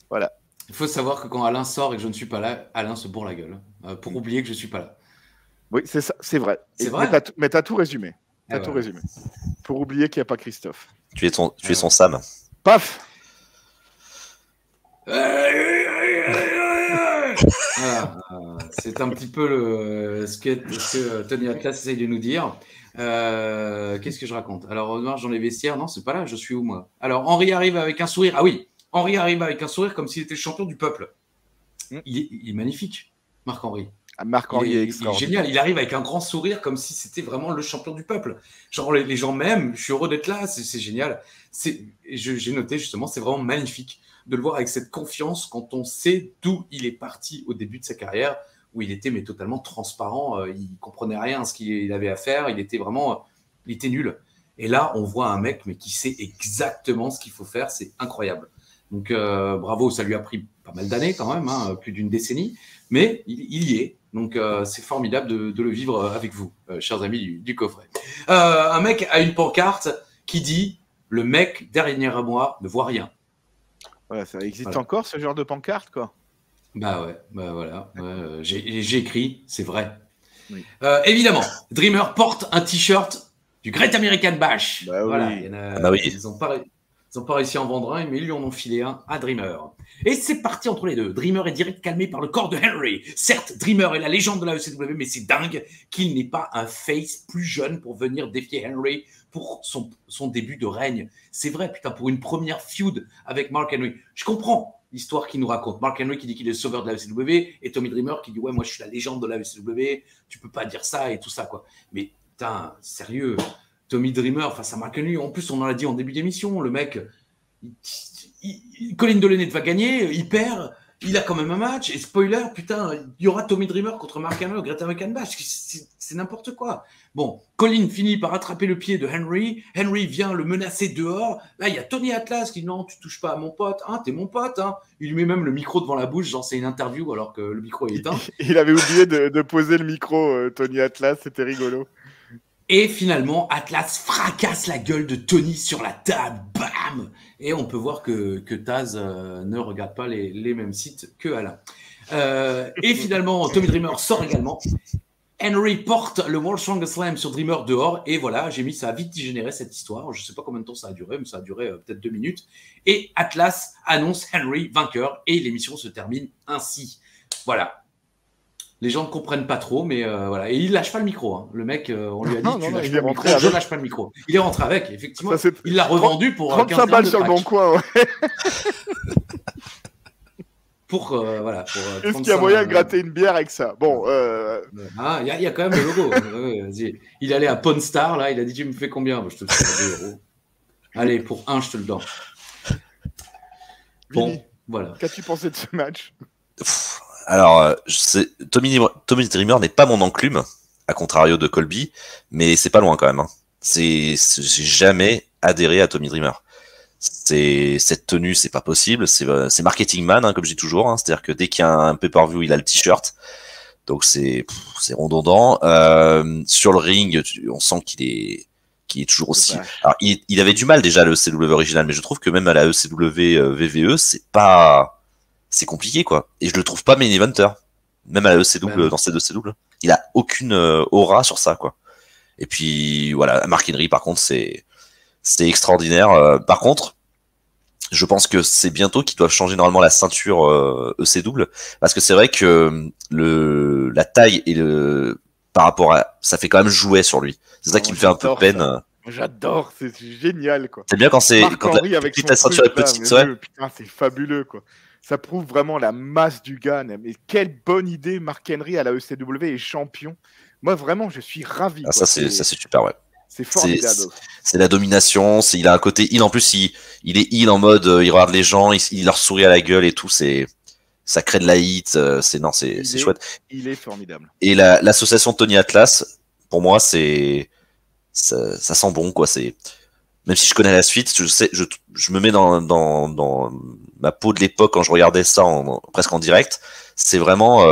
Voilà. Il faut savoir que quand Alain sort et que je ne suis pas là, Alain se bourre la gueule pour oublier que je ne suis pas là. Oui, c'est ça, c'est vrai. C'est vrai. Mais t'as tout résumé. Résumé. Pour oublier qu'il n'y a pas Christophe. Tu es son Sam. Paf. C'est un petit peu ce que Tony Atlas essaye de nous dire. Qu'est-ce que je raconte? Alors, on marche dans les vestiaires. Non, c'est pas là. Je suis où, moi? Alors, Henry arrive avec un sourire. Ah oui, Henry arrive avec un sourire comme s'il était le champion du peuple. Il est magnifique, Marc-Henry. Marc-Henry est extraordinaire. Génial. Il arrive avec un grand sourire comme si c'était vraiment le champion du peuple. Genre, les gens m'aiment. Je suis heureux d'être là. C'est génial. J'ai noté, justement, c'est vraiment magnifique de le voir avec cette confiance quand on sait d'où il est parti au début de sa carrière, où il était totalement transparent. Il comprenait rien à ce qu'il avait à faire. Il était nul. Et là, on voit un mec qui sait exactement ce qu'il faut faire. C'est incroyable. Donc, bravo. Ça lui a pris pas mal d'années quand même, plus d'une décennie. Mais il y est. Donc, c'est formidable de le vivre avec vous, chers amis du coffret. Un mec a une pancarte qui dit « Le mec derrière moi ne voit rien ». Voilà, ça existe encore, ce genre de pancarte, quoi. Voilà. J'ai écrit, c'est vrai. Oui. Évidemment, Dreamer porte un t-shirt du Great American Bash. Voilà, oui. Ils n'ont pas réussi à en vendre un, mais ils lui en ont filé un à Dreamer. Et c'est parti entre les deux. Dreamer est direct calmé par le corps de Henry. Certes, Dreamer est la légende de la ECW, mais c'est dingue qu'il n'ait pas un face plus jeune pour venir défier Henry pour son début de règne. C'est vrai, putain, pour une première feud avec Mark Henry. Je comprends l'histoire qu'il nous raconte. Mark Henry qui dit qu'il est le sauveur de la ECW et Tommy Dreamer qui dit « Ouais, moi, je suis la légende de la ECW. Tu peux pas dire ça et tout ça, quoi. » Mais putain, sérieux, Tommy Dreamer face à Mark Henry. En plus, on en a dit en début d'émission, le mec, Colin Delaney va gagner, il perd, il a quand même un match. Et spoiler, putain, il y aura Tommy Dreamer contre Mark Henry au Great American Bash. C'est n'importe quoi. Bon, Colin finit par attraper le pied de Henry. Henry vient le menacer dehors. Là, il y a Tony Atlas qui dit non, tu touches pas à mon pote. Hein, t'es mon pote. Hein. Il lui met même le micro devant la bouche. Genre, c'est une interview alors que le micro est éteint. Il avait oublié de poser le micro, Tony Atlas. C'était rigolo. Et finalement, Atlas fracasse la gueule de Tony sur la table. Bam! Et on peut voir que Taz ne regarde pas les mêmes sites que Alain. Et finalement, Tommy Dreamer sort également. Henry porte le World Strongest Slam sur Dreamer dehors. Et voilà, ça a vite digénéré cette histoire. Je ne sais pas combien de temps ça a duré, mais ça a duré peut-être 2 minutes. Et Atlas annonce Henry vainqueur. Et l'émission se termine ainsi. Voilà. Les gens ne comprennent pas trop, mais voilà. Et il lâche pas le micro. Hein. Le mec, on lui a dit, tu lâches pas le micro. Je lâche pas le micro. Il est rentré avec, effectivement. Ça, il l'a revendu pour 35 balles sur le bon coin. Ouais. Voilà. Est-ce qu'il y a moyen de gratter une bière avec ça? Bon. Il y a quand même le logo. Vas-y. Il allait à Pawn Star, là. Il a dit, tu me fais combien? Je te le fais 2 €. Allez, pour 1, je te le donne. Bon, Vinny, voilà. Qu'as-tu pensé de ce match? Alors, Tommy Dreamer n'est pas mon enclume, à contrario de Colby, mais c'est pas loin quand même. Hein. J'ai jamais adhéré à Tommy Dreamer. Cette tenue, c'est pas possible. C'est marketing man, hein, comme je dis toujours. Hein. C'est-à-dire que dès qu'il y a un pay-per-view, il a le t-shirt. Donc c'est redondant. Sur le ring, on sent qu'il est toujours aussi. Alors, il avait du mal déjà à l'ECW original, mais je trouve que même à la ECW VVE, c'est compliqué, quoi. Et je le trouve pas main eventer. Même à la ECW, dans cette ECW. Il a aucune aura sur ça, quoi. Et puis, voilà, Mark Henry, par contre, c'est extraordinaire. Par contre, je pense que c'est bientôt qu'ils doivent changer normalement la ceinture ECW. Parce que c'est vrai que la taille et par rapport à, ça fait quand même jouer sur lui. C'est ça qui me fait un peu peine. J'adore, c'est génial, quoi. C'est bien quand la ceinture est petite, ouais. Putain, c'est fabuleux, quoi. Ça prouve vraiment la masse du gars. Mais quelle bonne idée, Mark Henry à la ECW est champion. Moi, vraiment, je suis ravi. Ah, ça, c'est super, ouais. C'est formidable. C'est la domination. Il a un côté heal. En plus, il est heal en mode, il regarde les gens, il leur sourit à la gueule et tout. Ça crée de la hit. C'est chouette. Il est formidable. Et l'association Tony Atlas, pour moi, ça sent bon, quoi. Même si je connais la suite, je me mets dans ma peau de l'époque quand je regardais ça presque en direct. C'est vraiment,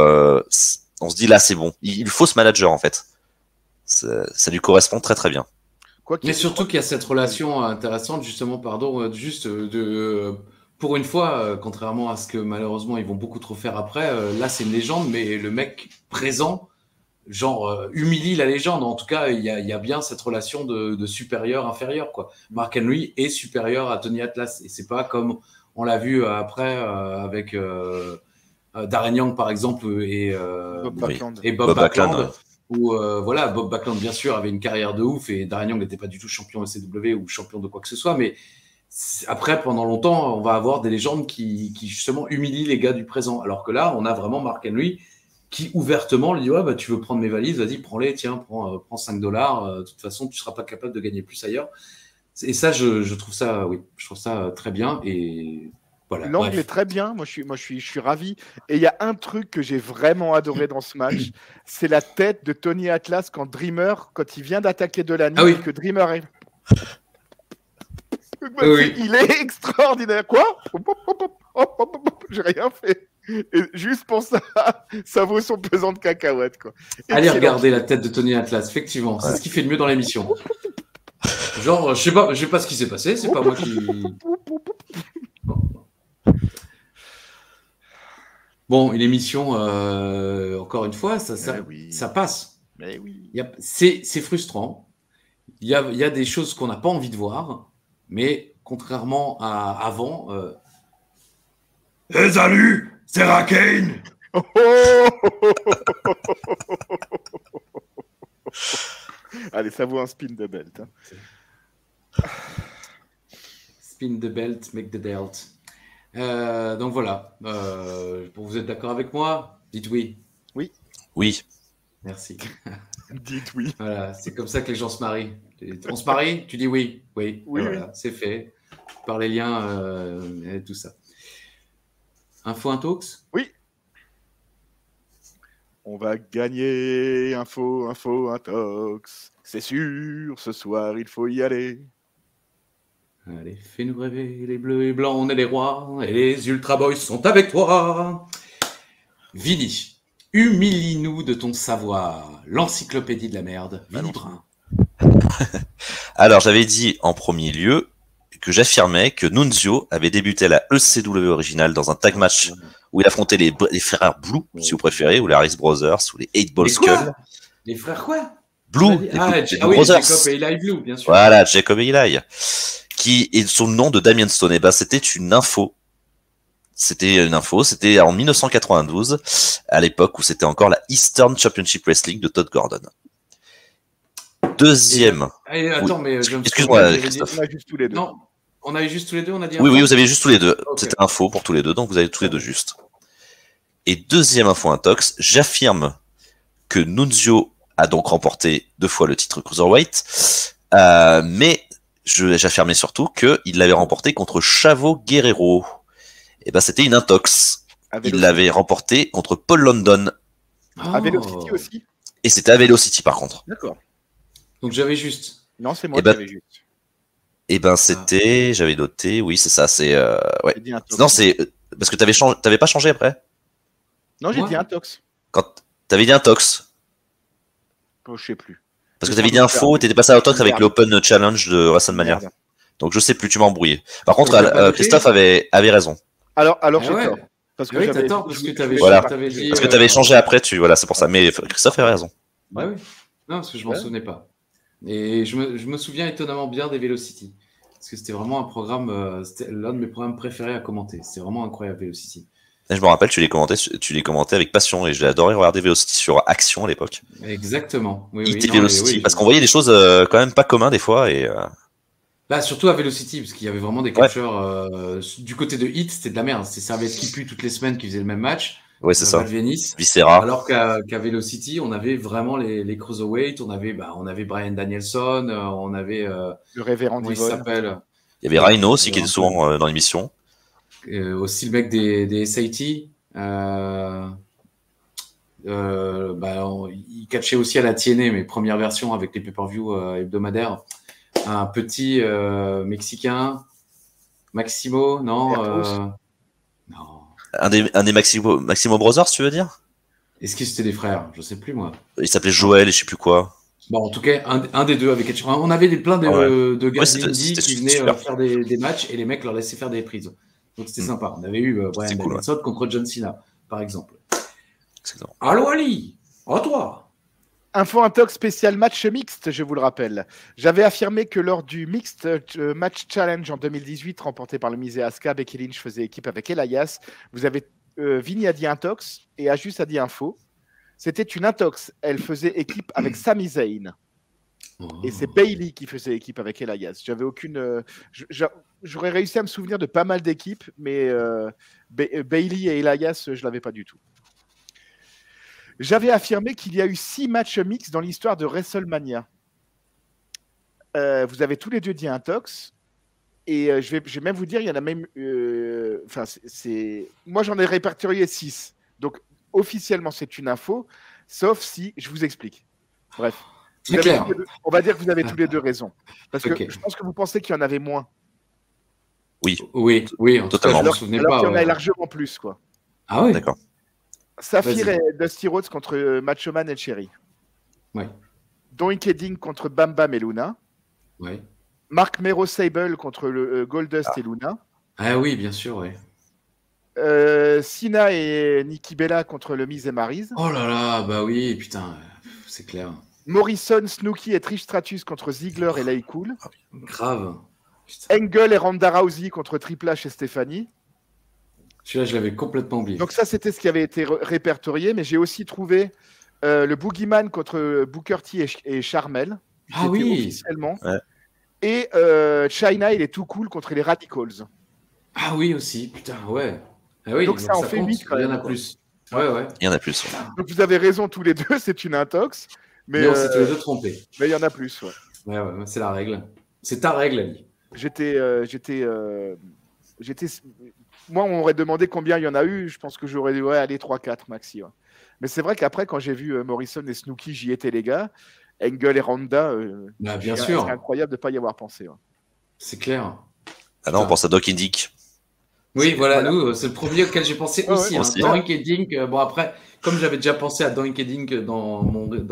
on se dit là, c'est bon. Il faut ce manager, en fait. Ça lui correspond très très bien. Mais surtout qu'il y a cette relation intéressante, justement, pour une fois, contrairement à ce que malheureusement ils vont beaucoup trop faire après, là c'est une légende, mais le mec présent, humilie la légende. En tout cas, il y a bien cette relation de supérieur-inférieur, quoi. Mark Henry est supérieur à Tony Atlas, et c'est pas comme on l'a vu après avec Darren Young, par exemple, et Bob Backlund. Où Bob Backlund, bien sûr, avait une carrière de ouf, et Darren Young n'était pas du tout champion ECW ou champion de quoi que ce soit, mais après, pendant longtemps, on va avoir des légendes qui justement humilient les gars du présent, alors que là, on a vraiment Mark Henry qui ouvertement lui dit, ouais, bah, tu veux prendre mes valises, vas-y, prends-les, tiens, prends $5, de toute façon, tu seras pas capable de gagner plus ailleurs. Et ça, je trouve ça, très bien, et voilà. L'angle est très bien. Moi, je suis ravi. Et il y a un truc que j'ai vraiment adoré dans ce match, c'est la tête de Tony Atlas quand il vient d'attaquer Delaney, que Dreamer est... Il est extraordinaire. Quoi? J'ai rien fait. Et juste pour ça, ça vaut son pesant de cacahuètes, quoi. Allez regarder la tête de Tony Atlas, effectivement. C'est ce qui fait le mieux dans l'émission. Je sais pas ce qui s'est passé, c'est pas moi qui... Bon, une émission, encore une fois, ça passe. Mais oui. C'est frustrant. Il y a des choses qu'on n'a pas envie de voir, mais contrairement à avant... salut, c'est Rakane. Allez, ça vaut un spin de belt. Hein. Spin the belt, make the belt. Donc voilà. Vous êtes d'accord avec moi? Dites oui. Oui. Oui. Merci. Dites oui. Voilà, c'est comme ça que les gens se marient. On se marie, tu dis oui, oui, Oui, et voilà, c'est fait. Par les liens et tout ça. Info Intox? Oui. On va gagner, intox. C'est sûr, ce soir, il faut y aller. Allez, fais-nous rêver, les bleus et blancs, on est les rois, et les Ultra Boys sont avec toi. Vini, humilie-nous de ton savoir, l'encyclopédie de la merde, Vini Brun. Alors, j'avais dit en premier lieu que j'affirmais que Nunzio avait débuté la ECW originale dans un tag match où il affrontait les frères Blue, si vous préférez, ou les Harris Brothers, ou les 8 Ball Les quoi? Skull. Les frères quoi? Blue, oui, les Jacob Brothers. et Eli Blue, bien sûr. Voilà, Jacob et Eli. Qui est sous le nom de Damien Stone. Et ben, c'était une info. C'était en 1992, à l'époque où c'était encore la Eastern Championship Wrestling de Todd Gordon. Deuxième. Attends, mais excuse-moi, Christophe. On a juste tous les deux. Non, on avait juste tous les deux, on a dit. Oui, vous avez juste tous les deux. Okay. C'était info pour tous les deux, donc vous avez tous les deux juste. Et deuxième info intox, j'affirme que Nunzio a donc remporté 2 fois le titre Cruiserweight, mais j'affirmais surtout qu'il l'avait remporté contre Chavo Guerrero. Et ben c'était une intox. Il l'avait remporté contre Paul London. À Velocity aussi. Et c'était à Velocity par contre. D'accord. Donc j'avais juste. Non, c'est moi qui avais juste. Et ben c'était, j'avais noté, oui c'est ça, c'est ouais. Non c'est parce que t'avais pas changé après. Non, j'ai dit intox. Quand t'avais dit intox. Oh, je sais plus. Parce que t'avais dit info, t'étais passé à l'intox avec l'Open Challenge de WrestleMania. Donc je sais plus, tu m'as embrouillé. Par contre, Christophe avait raison. Alors j'ai tort. Parce que j'avais tort, parce que t'avais dit. Parce que t'avais changé après, voilà, c'est pour ça. Mais Christophe avait raison. Ouais, oui. Non, parce que je m'en souvenais pas. Et je me souviens étonnamment bien des Velocity. Parce que c'était vraiment un programme, c'était l'un de mes programmes préférés à commenter. C'était vraiment incroyable, Velocity. Et je me rappelle, tu les commentais avec passion et j'ai adoré regarder Velocity sur Action à l'époque. Exactement. Oui, IT Velocity, parce qu'on voyait des choses quand même pas communs des fois. Et, Là, surtout à Velocity, parce qu'il y avait vraiment des catcheurs du côté de Hit, c'était de la merde. C'était Servette qui pue toutes les semaines qui faisait le même match. Ouais, c'est ça. Venice. Viscera. Alors qu'à Velocity, on avait vraiment les cruiserweight, on avait Brian Danielson, on avait le révérend comment il s'appelle. Il y avait Rhino aussi qui était souvent dans l'émission. Aussi le mec des SAT. Il catchait aussi à la TNA, mais première version avec les pay-per-view hebdomadaires. Un petit Mexicain, Maximo, non. Un des Maximo Brothers, tu veux dire? Est-ce que c'était des frères? Je sais plus, moi. Il s'appelait Joël et je sais plus quoi. Bon, en tout cas, un des deux avec Ketchup. On avait plein de gars d'indie qui venaient faire des matchs et les mecs leur laissaient faire des prises. Donc c'était sympa. On avait eu Brian Danielson contre John Cena, par exemple. Allô Ali, à toi. Info Intox spécial match mixte, je vous le rappelle. J'avais affirmé que lors du Mixed Match Challenge en 2018, remporté par le Miz et Asuka, Becky Lynch faisait équipe avec Elias. Vous avez Vinny a dit Intox et Ajus a dit Info. C'était une Intox. Elle faisait équipe avec Sami Zayn. Et c'est Bayley qui faisait équipe avec Elias. J'avais aucune. J'aurais réussi à me souvenir de pas mal d'équipes, mais Bayley et Elias, je l'avais pas du tout. J'avais affirmé qu'il y a eu 6 matchs mixtes dans l'histoire de WrestleMania. Vous avez tous les deux dit Intox. Et je vais même vous dire, il y en a même. Moi, j'en ai répertorié 6. Donc, officiellement, c'est une info, sauf si je vous explique. Bref. C'est clair. On va dire que vous avez tous les deux raison. Parce que je pense que vous pensez qu'il y en avait moins. Oui, en totalement. Alors qu'il y en a largement plus, quoi. Ah oui. D'accord. Saphir et Dusty Rhodes contre Macho Man et Cherry. Oui. Doink Edding contre Bam Bam et Luna. Oui. Mark Mero Sable contre Goldust et Luna. Ah oui, bien sûr, oui. Cena et Nikki Bella contre le Miz et Maryse. Oh là là, bah oui, putain, c'est clair. Morrison, Snooki et Trish Stratus contre Ziggler et Lay Cool. Grave. Angle et Ronda Rousey contre Triple H et Stéphanie. Celui-là, je l'avais complètement oublié. Donc ça, c'était ce qui avait été répertorié, mais j'ai aussi trouvé le Boogeyman contre Booker T et Charmel. Ah oui. Officiellement. Ouais. Et China, il est tout cool contre les Radicals. Ah oui, aussi, putain, ouais. Ah oui, donc ça en fait 8 quand même. Il y en a plus. Ouais. Il y en a plus. Donc vous avez raison tous les deux, c'est une intox. Mais Mais on s'est tous les deux trompés. il y en a plus, ouais. Ouais, c'est la règle. C'est ta règle, Ali. Moi, on m'aurait demandé combien il y en a eu. Je pense que j'aurais dit, ouais, allez, 3-4 maxi. Ouais. Mais c'est vrai qu'après, quand j'ai vu Morrison et Snooki, j'y étais, les gars. Engel et Ronda, Bien sûr. c'est incroyable de ne pas y avoir pensé. Ouais. C'est clair. Ah non, on pense à Doc Indic. Oui, voilà, nous, c'est le premier auquel j'ai pensé aussi. ouais, Hein. aussi. Doink et Dink, bon après, comme j'avais déjà pensé à Doink et Dink dans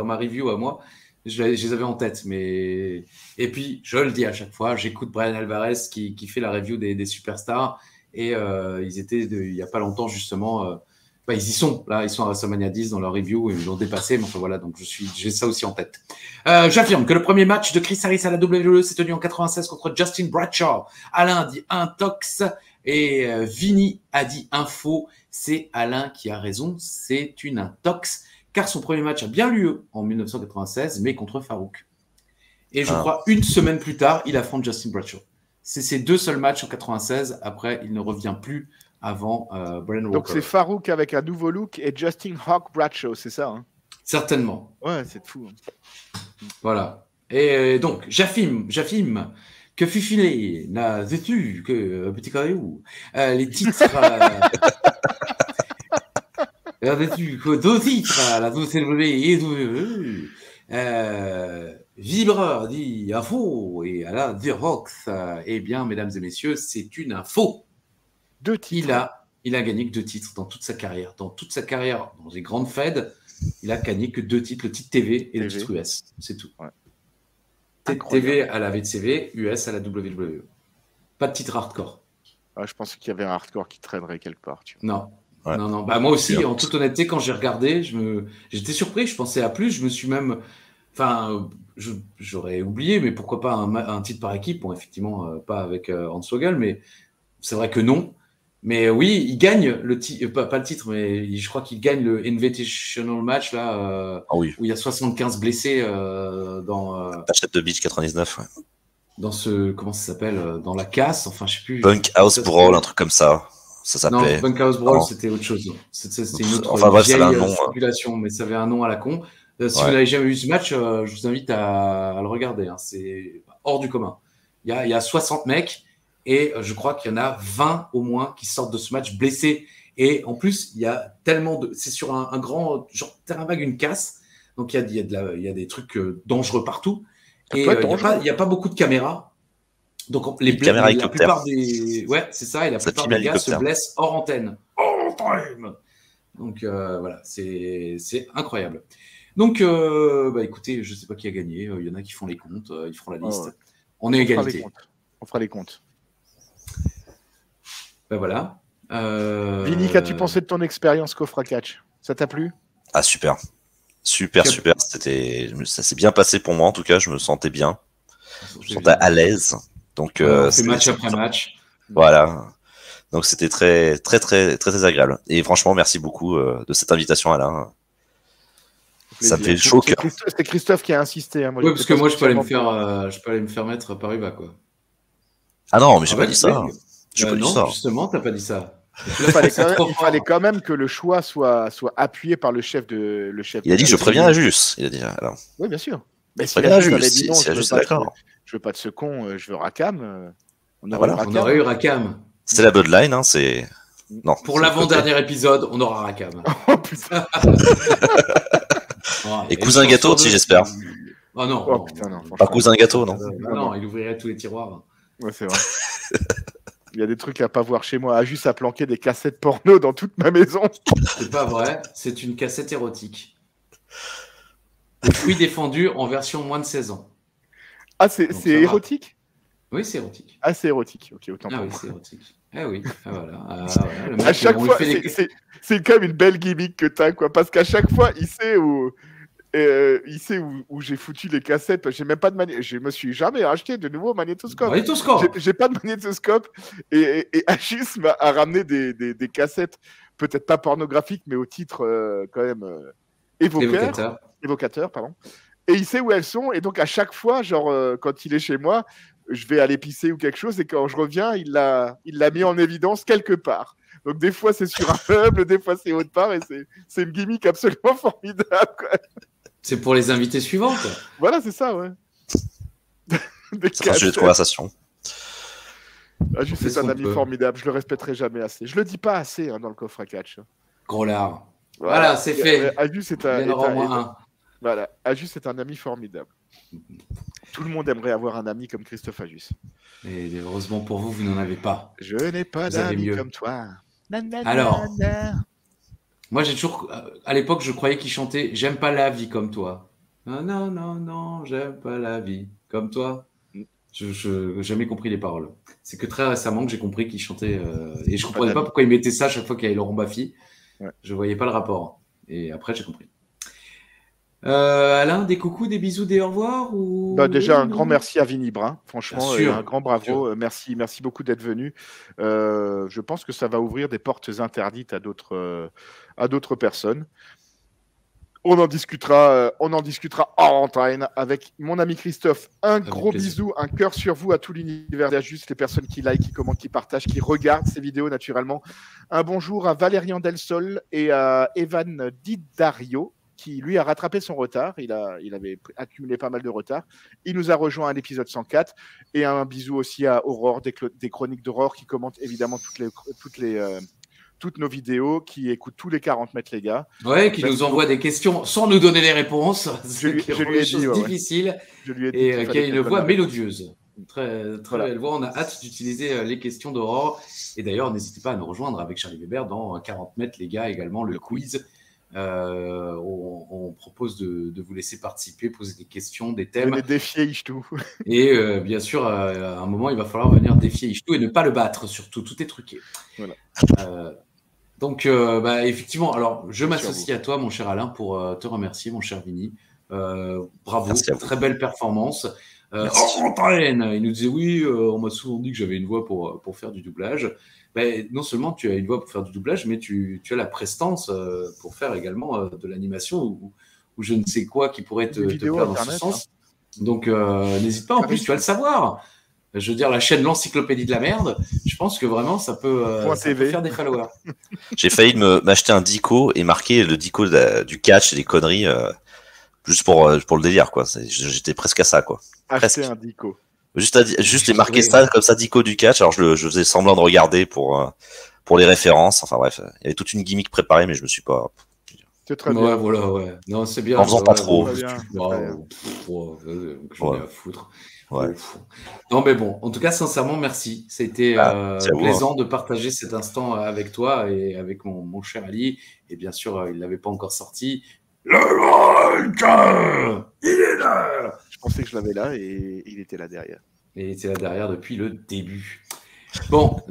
ma review à moi, je les avais en tête. Mais... Et puis, je le dis à chaque fois, j'écoute Brian Alvarez qui fait la review des superstars. Et ils étaient, il n'y a pas longtemps, justement, ils y sont. Là, ils sont à WrestleMania 10 dans leur review. Ils l'ont dépassé. Mais enfin, voilà, donc j'ai ça aussi en tête. J'affirme que le premier match de Chris Harris à la WWE s'est tenu en 96 contre Justin Bradshaw. Alain dit intox. Et Vinny a dit info, c'est Alain qui a raison, c'est une intox, car son premier match a bien lieu en 1996, mais contre Farouk. Et je crois une semaine plus tard, il affronte Justin Bradshaw. C'est ses 2 seuls matchs en 96, après il ne revient plus avant Brian Walker. Donc c'est Farouk avec un nouveau look et Justin Hawk Bradshaw, c'est ça hein? Certainement. Ouais, c'est fou. Hein. Voilà. Et donc, j'affirme que Fufilé n'a vécu que Petit Caillou. Les titres. Il a vécu que 2 titres à la WWE et WWE. Vibreur dit info et à la Virox. Eh bien, mesdames et messieurs, c'est une info. 2 titres. Il a gagné que 2 titres dans toute sa carrière. Dans toute sa carrière, dans les grandes feds, il a gagné que 2 titres, le titre TV et le titre US. C'est tout. Ouais. TV à la VTV, US à la WWE. Pas de titre hardcore. Ah, je pensais qu'il y avait un hardcore qui traînerait quelque part. Tu vois. Non. Ouais. Non. Bah, moi aussi, en toute honnêteté, quand j'ai regardé, j'étais surpris. Je pensais à plus. Je me suis même. Enfin, j'aurais oublié, mais pourquoi pas un titre par équipe? Bon, effectivement, pas avec Hornswoggle, mais c'est vrai que non. Mais oui, il gagne le titre, pas le titre, mais je crois qu'il gagne le Invitational match là, où il y a 75 blessés dans. Match de Beach 99, ouais. Dans ce, comment ça s'appelle, dans la casse, enfin je sais plus. Bunkhouse Brawl, un truc comme ça. Ça s'appelait. Non, Bunkhouse Brawl, c'était autre chose. C'était une autre stipulation, mais ça avait un nom à la con. Si vous n'avez jamais vu ce match, je vous invite à le regarder. Hein. C'est hors du commun. Il y a 60 mecs. Et je crois qu'il y en a 20 au moins qui sortent de ce match blessés. Et en plus, il y a tellement de... C'est sur un grand... Genre terrain vague, une casse. Donc, il y a des trucs dangereux partout. Et il n'y a pas beaucoup de caméras. Donc, la plupart des... Ouais, c'est ça. Et la plupart des gars se blessent hors antenne. Hors time. Donc, voilà. C'est incroyable. Donc, écoutez, je ne sais pas qui a gagné. Il y en a qui font les comptes. Ils feront la liste. On est égalité. On fera les comptes. Ben voilà. Vinny, qu'as-tu pensé de ton expérience Cofra Catch? Ça t'a plu? Ah, super. Super. Ça s'est bien passé pour moi, en tout cas. Je me sentais bien. Je me sentais à l'aise. Donc, c'est match après match. Voilà. Donc, c'était très agréable. Et franchement, merci beaucoup de cette invitation, Alain. Ça me fait chaud au cœur. C'est Christophe qui a insisté. Hein. Oui, parce que moi, je peux aller me faire mettre par Uva, quoi. Ah non, mais j'ai pas dit ça. Non, justement, t'as pas dit ça. Il fallait quand même que le choix soit appuyé par le chef. Il a dit je préviens Ajus. Il a dit alors. Oui, bien sûr. Mais si Ajus dit non, je veux pas de ce con, je veux Rakam. On aurait eu Rakam. C'est la Bloodline, hein, c'est. Non. Pour l'avant-dernier épisode, on aura Rakam. Oh putain. Et cousin gâteau aussi, j'espère. Oh non. Oh putain, non. Pas cousin gâteau, non. Non, il ouvrirait tous les tiroirs. Ouais, c'est vrai. Il y a des trucs à pas voir chez moi. Ajus a planqué des cassettes porno dans toute ma maison. C'est pas vrai, c'est une cassette érotique. Le fruit défendu en version moins de 16 ans. Ah, c'est érotique? Oui, c'est érotique. Ah, c'est érotique. Ok, autant pour moi. Oui, c'est érotique. Ah oui, voilà. Le mec, à chaque fois, c'est quand même une belle gimmick que t'as, quoi. Parce qu'à chaque fois, il sait où j'ai foutu les cassettes. J'ai même pas de je me suis jamais acheté de nouveau magnétoscope. J'ai pas de magnétoscope. Et Ajus a ramené des cassettes, peut-être pas pornographiques, mais au titre quand même évocateur, pardon. Et il sait où elles sont. Et donc à chaque fois, genre quand il est chez moi, je vais aller pisser ou quelque chose. Et quand je reviens, il l'a mis en évidence quelque part. Donc des fois c'est sur un meuble, des fois c'est autre part. Et c'est une gimmick absolument formidable, quoi. C'est pour les invités suivants, quoi. Voilà, c'est ça, ouais. Des Ça fera sujet de catchs. conversation. Ajus, On fait c'est un ce qu'on ami peut. formidable. Je le respecterai jamais assez. Je le dis pas assez dans le coffre à catch. Gros lard. Voilà, c'est fait. Ajus est Il y en aura au moins un. Voilà, Ajus est un ami formidable. Tout le monde aimerait avoir un ami comme Christophe Ajus. Et heureusement pour vous, vous n'en avez pas. Je n'ai pas Vous avez d'amis mieux. comme toi. Alors. Moi, j'ai toujours. À l'époque, je croyais qu'il chantait J'aime pas la vie comme toi. Non, non, non, non, j'aime pas la vie comme toi. Je n'ai jamais compris les paroles. C'est que très récemment que j'ai compris qu'il chantait. Et je comprenais pas pourquoi il mettait ça à chaque fois qu'il y avait Laurent Baffy. Ouais. Je voyais pas le rapport. Et après, j'ai compris. Alain, des coucous, des bisous, des au revoir ou... Déjà, un grand merci à Vinny Brun. Franchement, Bien sûr, un grand bravo. Merci beaucoup d'être venu. Je pense que ça va ouvrir des portes interdites à d'autres personnes. On en discutera hors antenne avec mon ami Christophe. Un gros bisou, un cœur sur vous à tout l'univers d'Ajus, les personnes qui like, qui commentent, qui partagent, qui regardent ces vidéos naturellement. Un bonjour à Valérian Delsol et à Evan Didario, qui lui a rattrapé son retard. Il avait accumulé pas mal de retard. Il nous a rejoint à l'épisode 104. Et un bisou aussi à Aurore des Chroniques d'Aurore, qui commente évidemment toutes nos vidéos, qui écoute tous les 40 mètres, les gars. Ouais, qui nous envoie des questions sans nous donner les réponses. Je lui ai dit, difficile. Je lui ai dit et qui a une voix donne mélodieuse. Très Voilà. belle voix. On a hâte d'utiliser les questions d'Aurore. Et d'ailleurs, n'hésitez pas à nous rejoindre avec Charlie Weber dans 40 mètres, les gars, également le quiz. On propose de vous laisser participer, poser des questions, des thèmes. Venez défier Ishtou. Et bien sûr, à un moment, il va falloir venir défier Ishtou et ne pas le battre, surtout. Tout est truqué. Voilà. Donc, effectivement, alors, je m'associe à toi, mon cher Alain, pour te remercier, mon cher Vinny. Bravo, très belle performance. Antenne, il nous disait, oui, on m'a souvent dit que j'avais une voix pour faire du doublage. Non seulement tu as une voix pour faire du doublage, mais tu as la prestance pour faire également de l'animation ou je ne sais quoi qui pourrait te plaire dans ce sens. Donc, n'hésite pas, en plus, tu vas le savoir. Je veux dire, la chaîne L'Encyclopédie de la Merde, je pense que vraiment, ça peut faire des followers. J'ai failli m'acheter un dico et marquer le dico du catch et des conneries juste pour le délire, quoi. J'étais presque à ça, quoi. Acheter un dico. Juste les marquer ça, comme ça, dico du catch. Alors, je faisais semblant de regarder pour les références. Enfin, bref, il y avait toute une gimmick préparée, mais je me suis pas... C'est très bien. Voilà, ouais. Non, c'est bien. En faisant pas trop. J'en ai à foutre. Ouais. Non, mais bon, en tout cas, sincèrement, merci. C'était plaisant de partager cet instant avec toi et avec mon cher Ali. Et bien sûr, il ne l'avait pas encore sorti. Le Volcan, il est là. Je pensais que je l'avais là et il était là derrière. Et il était là derrière depuis le début. Bon,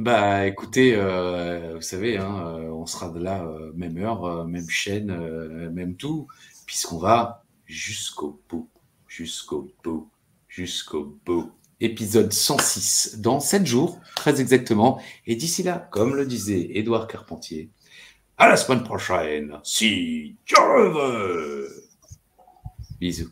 écoutez, vous savez, on sera de là, même heure, même chaîne, même tout, puisqu'on va jusqu'au bout. Épisode 106, dans 7 jours, très exactement. Et d'ici là, comme le disait Édouard Carpentier, à la semaine prochaine, si Dieu le veut. Bisous.